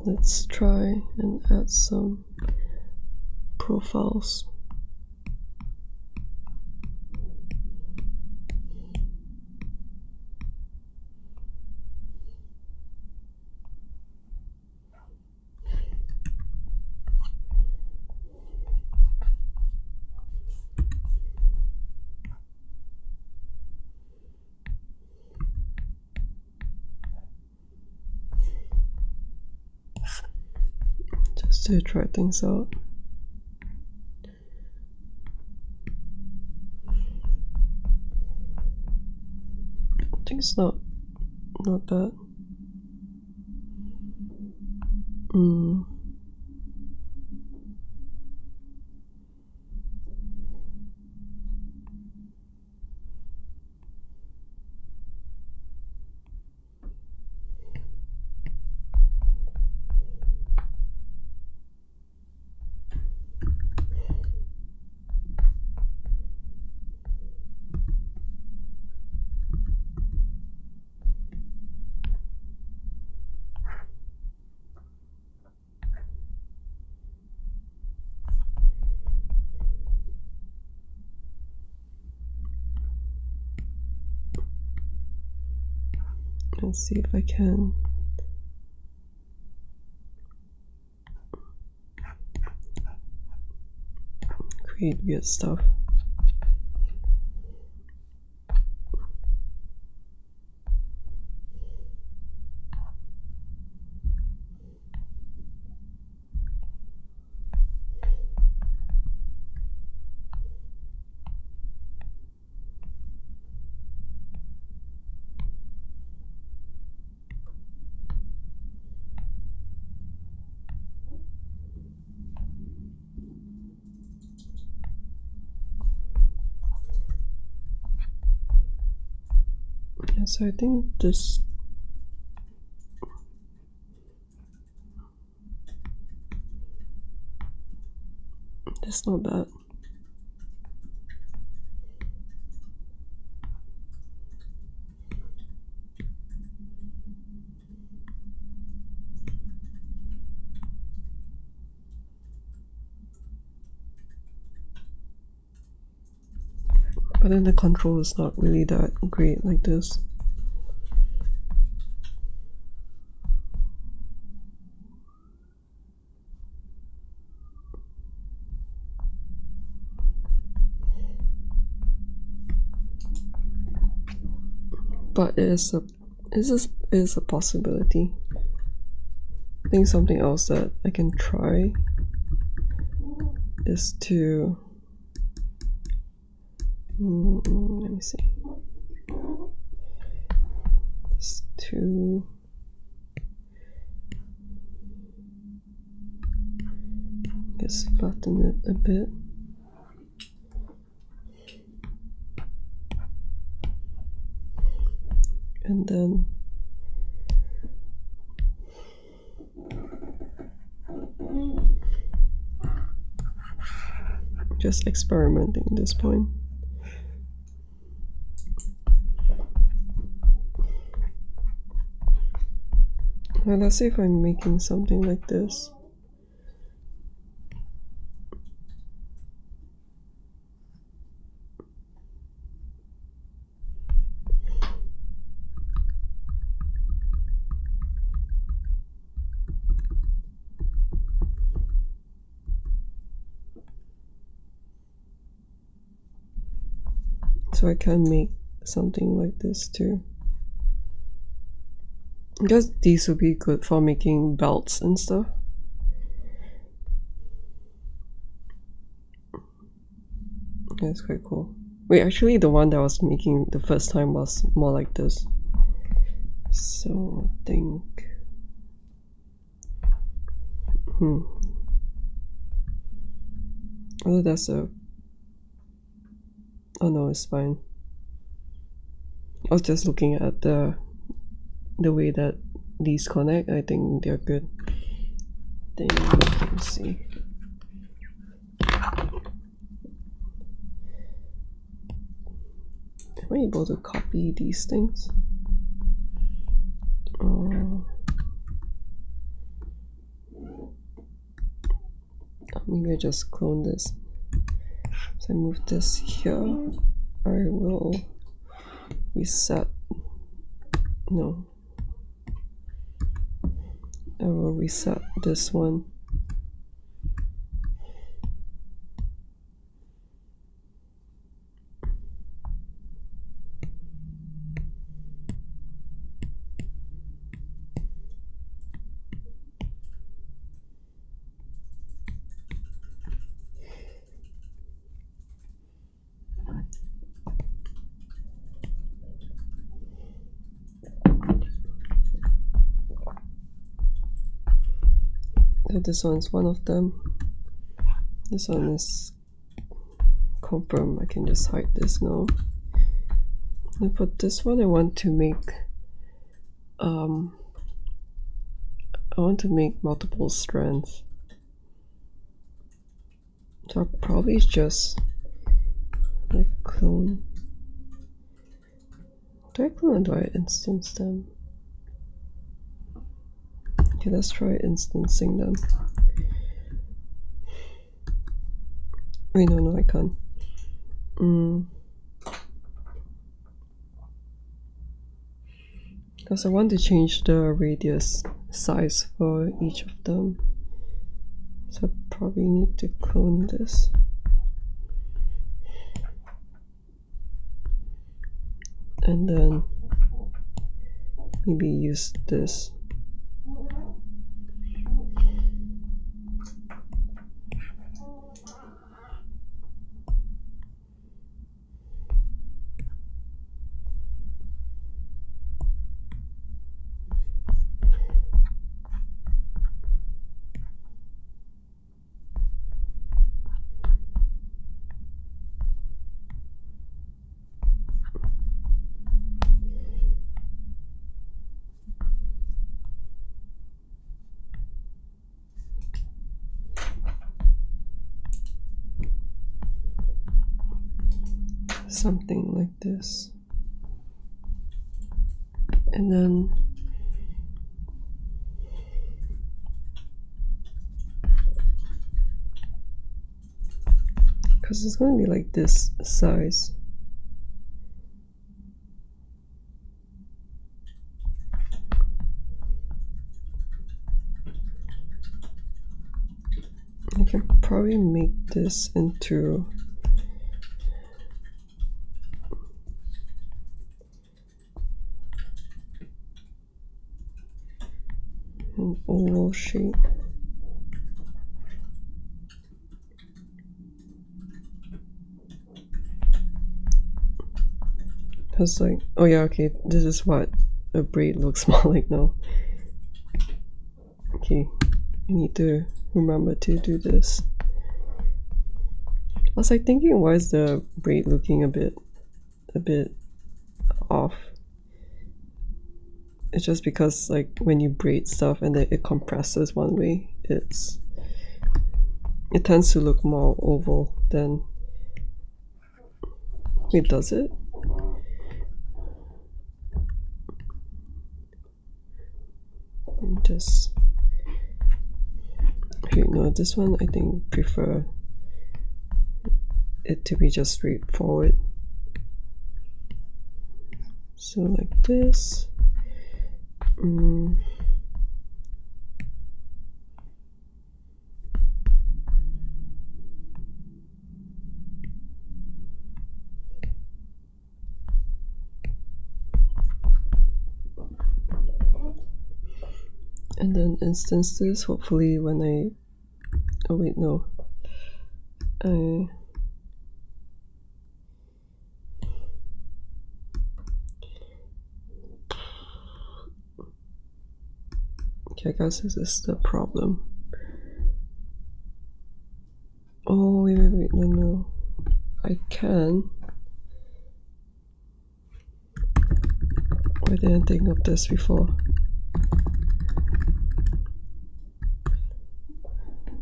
Let's try and add some profiles. Just to try things out. I think it's not bad. Let's see if I can create weird stuff. Yeah, so I think this is not bad. But then the control is not really that great like this. But it is a possibility. I think something else that I can try is to let me see. Is to just flatten it a bit. And then just experimenting at this point. Well, let's see if I'm making something like this. So I can make something like this too. I guess these would be good for making belts and stuff. That's quite cool. Wait, actually the one that I was making the first time was more like this. So I think oh, that's a oh no, it's fine. I was just looking at the way that these connect. I think they're good. Then let me see. Am I able to copy these things? maybe I just clone this. So I move this here. I will reset. No. I will reset this one. So this one's one of them. This one is confirm. I can just hide this now. And for this one, I want to make multiple strands. So I'll probably just like clone. Do I clone or do I instance them? Okay, let's try instancing them. Wait, no, I can't. Because I want to change the radius size for each of them. So I probably need to clone this. And then maybe use this. Something like this. And then because it's going to be like this size. I can probably make this into an oval shape. Because like, oh yeah, okay, this is what a braid looks more like now. Okay, I need to remember to do this. I was like thinking, why is the braid looking a bit off? It's just because like when you braid stuff and then it compresses one way, it tends to look more oval than it does it. Just okay, no, this one I think prefer it to be just straightforward. So like this. And then instance this, hopefully when oh wait, no. Okay, I guess this is the problem. Oh, wait, no. I can. Why didn't I think of this before?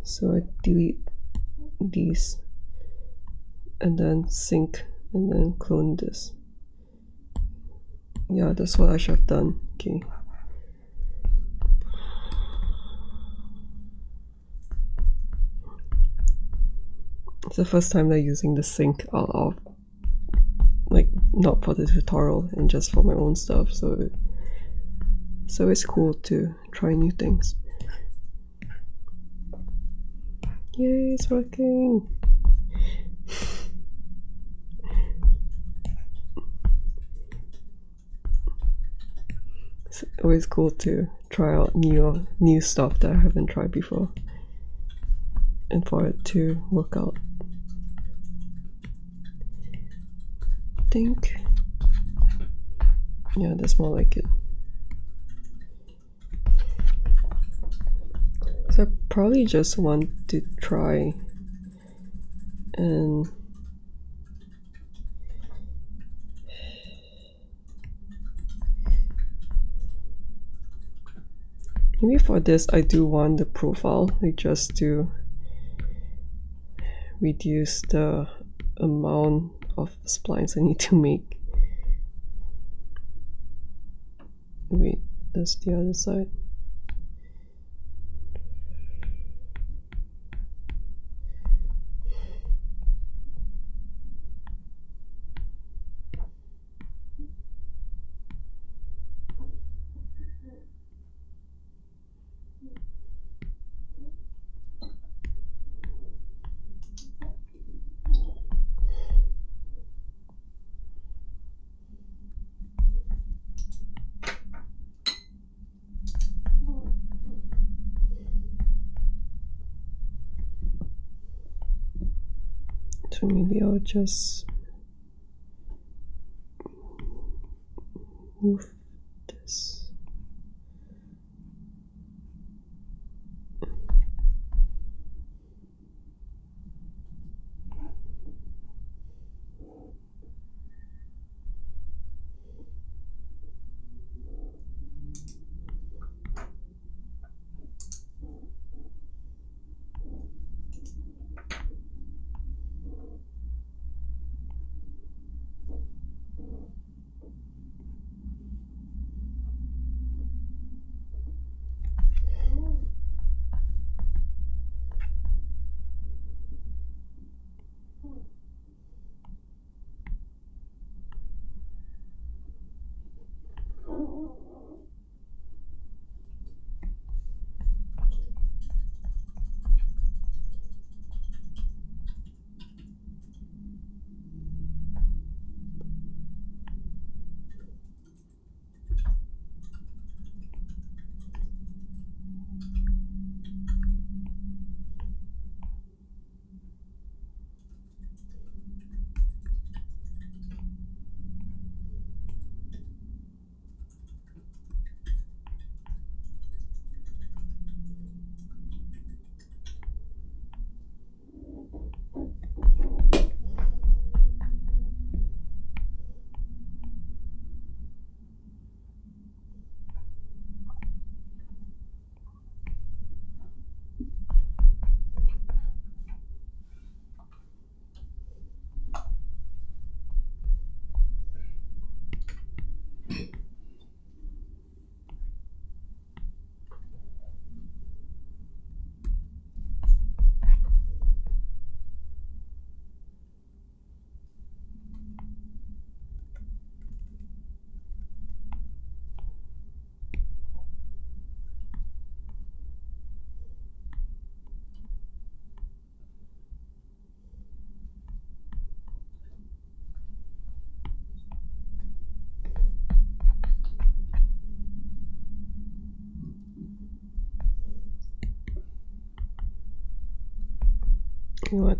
So I delete these and then sync and then clone this. Yeah, that's what I should have done. Okay. It's the first time they're using the sink out of, like, not for the tutorial and just for my own stuff, so it's cool to try new things. Yay, it's working! It's always cool to try out new stuff that I haven't tried before, and for it to work out. I think, yeah, that's more like it. So I probably just want to try and maybe for this I do want the profile, like just to reduce the amount of splines I need to make. Wait, that's the other side. So maybe I'll just move this. You know what?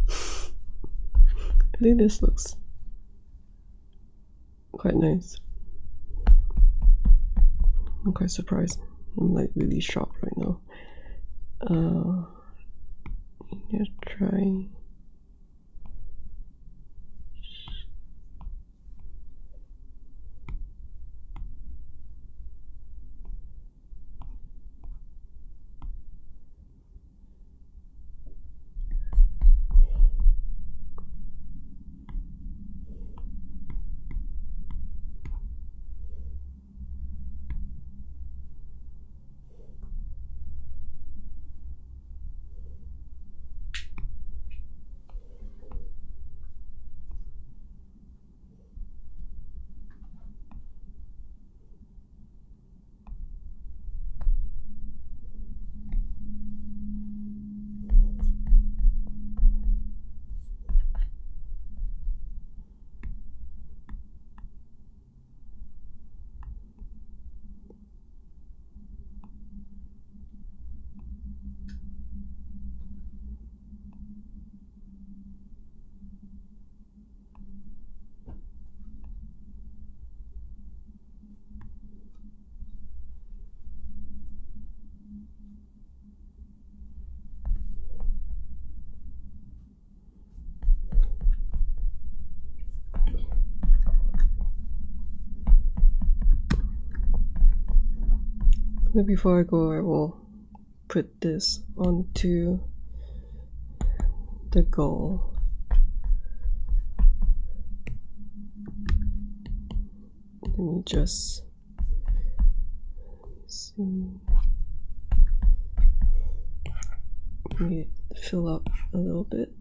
I think this looks quite nice. I'm quite surprised. I'm like really shocked right now. Let's try. Before I go, I will put this onto the goal. Let me just see. Let me fill up a little bit.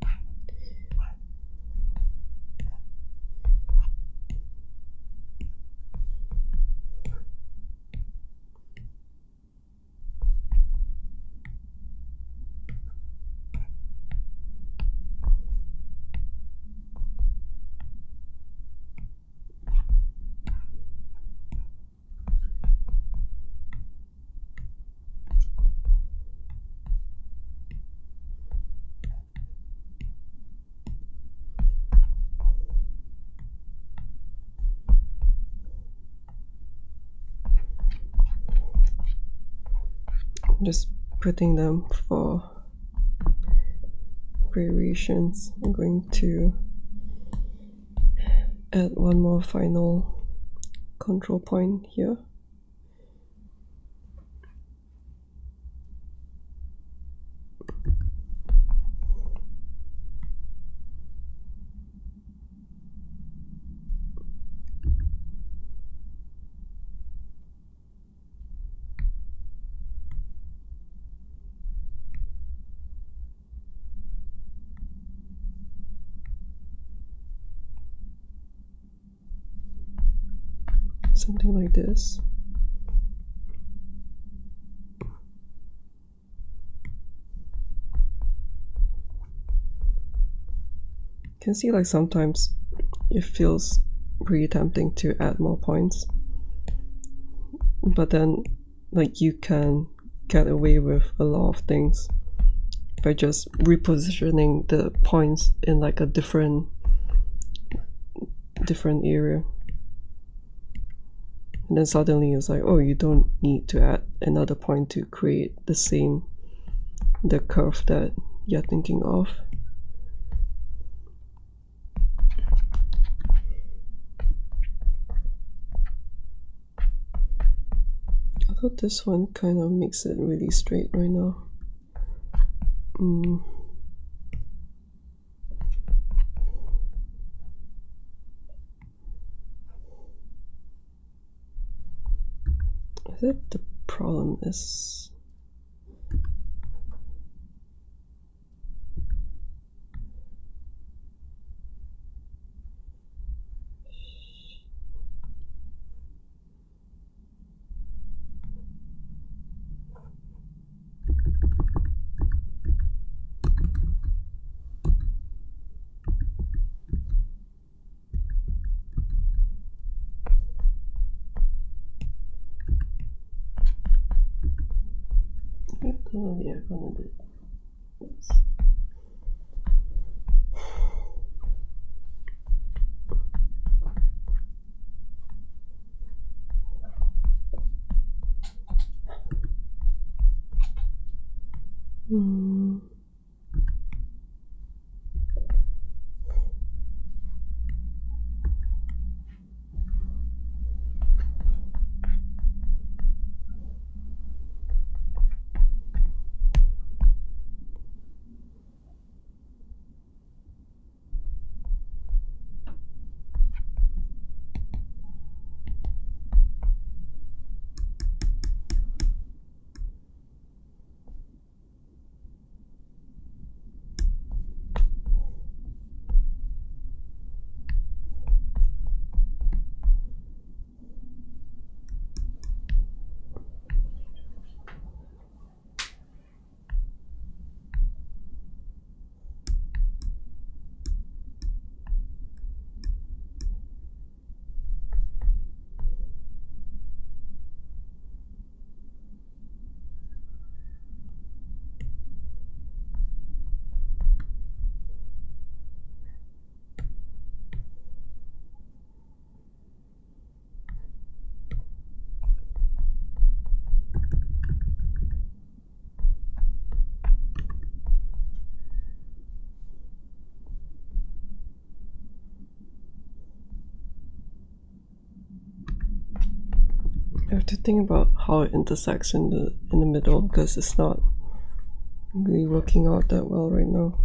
Just putting them for variations. I'm going to add one more final control point here. Something like this. You can see like sometimes it feels pretty tempting to add more points, but then like you can get away with a lot of things by just repositioning the points in like a different area. And then suddenly it's like, oh, you don't need to add another point to create the curve that you're thinking of. I thought this one kind of makes it really straight right now. I think the problem is the aircon a bit. Oops. to think about how it intersects in the middle, because it's not really working out that well right now.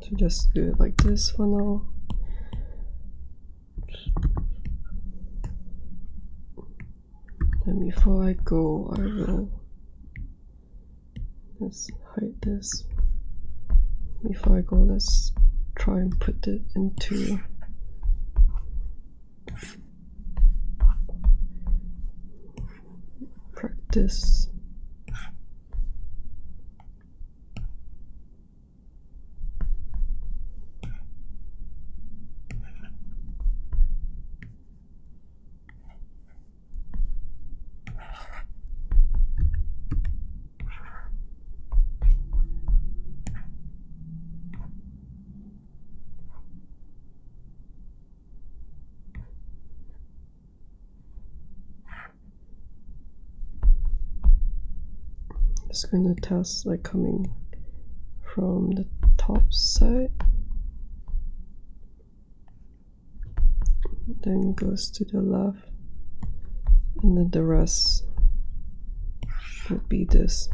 So just do it like this for now. Then before I go, I will let's hide this. Before I go, let's try and put it into practice. Just going to test like coming from the top side, then goes to the left, and then the rest would be this.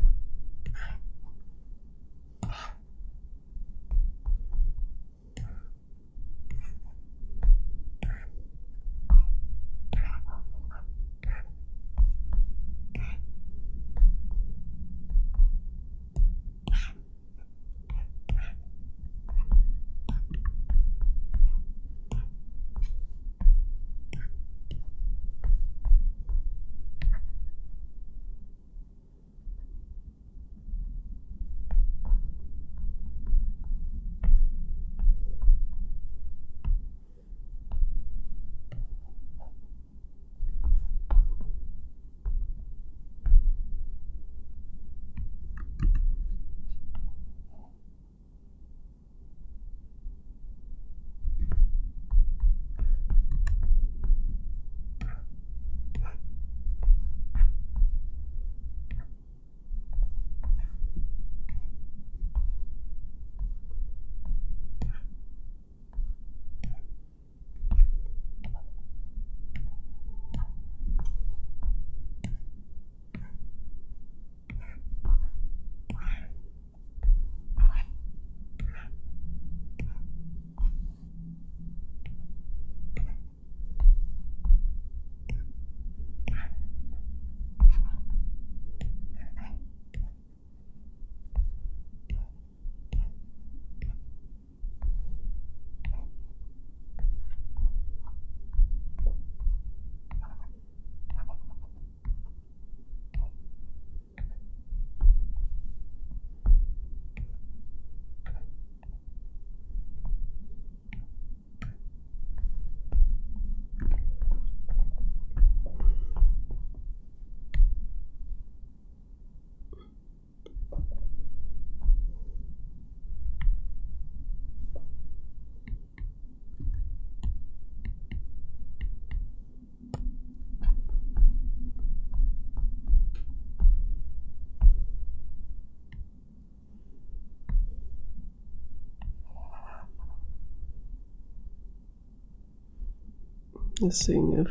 Just seeing if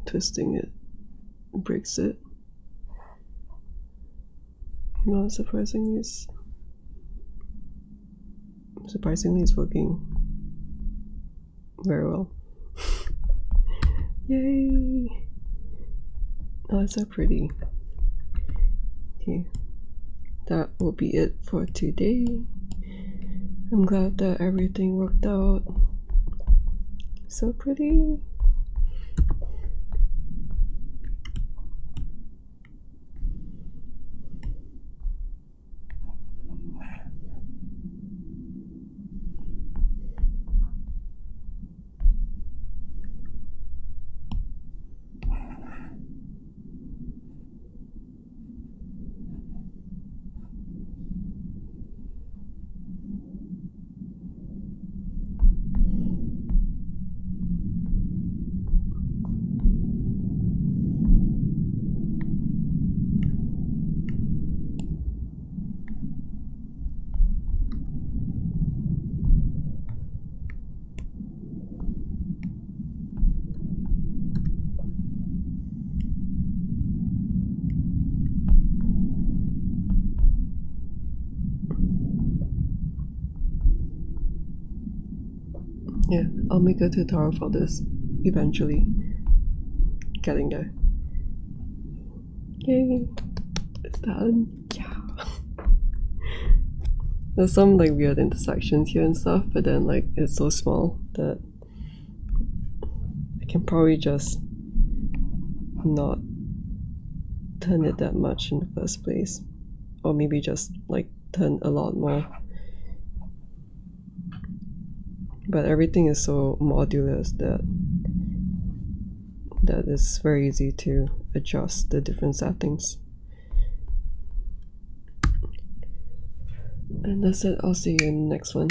twisting it breaks it. You know, surprisingly, it's Surprisingly, it's working very well. Yay! Oh, it's so pretty. Okay, that will be it for today. I'm glad that everything worked out. So pretty. Yeah, I'll make a tutorial for this eventually. Getting there. Yay! It's done. Yeah. There's some like weird intersections here and stuff, but then like it's so small that I can probably just not turn it that much in the first place, or maybe just like turn a lot more. But everything is so modular that it's very easy to adjust the different settings. And that's it. I'll see you in the next one.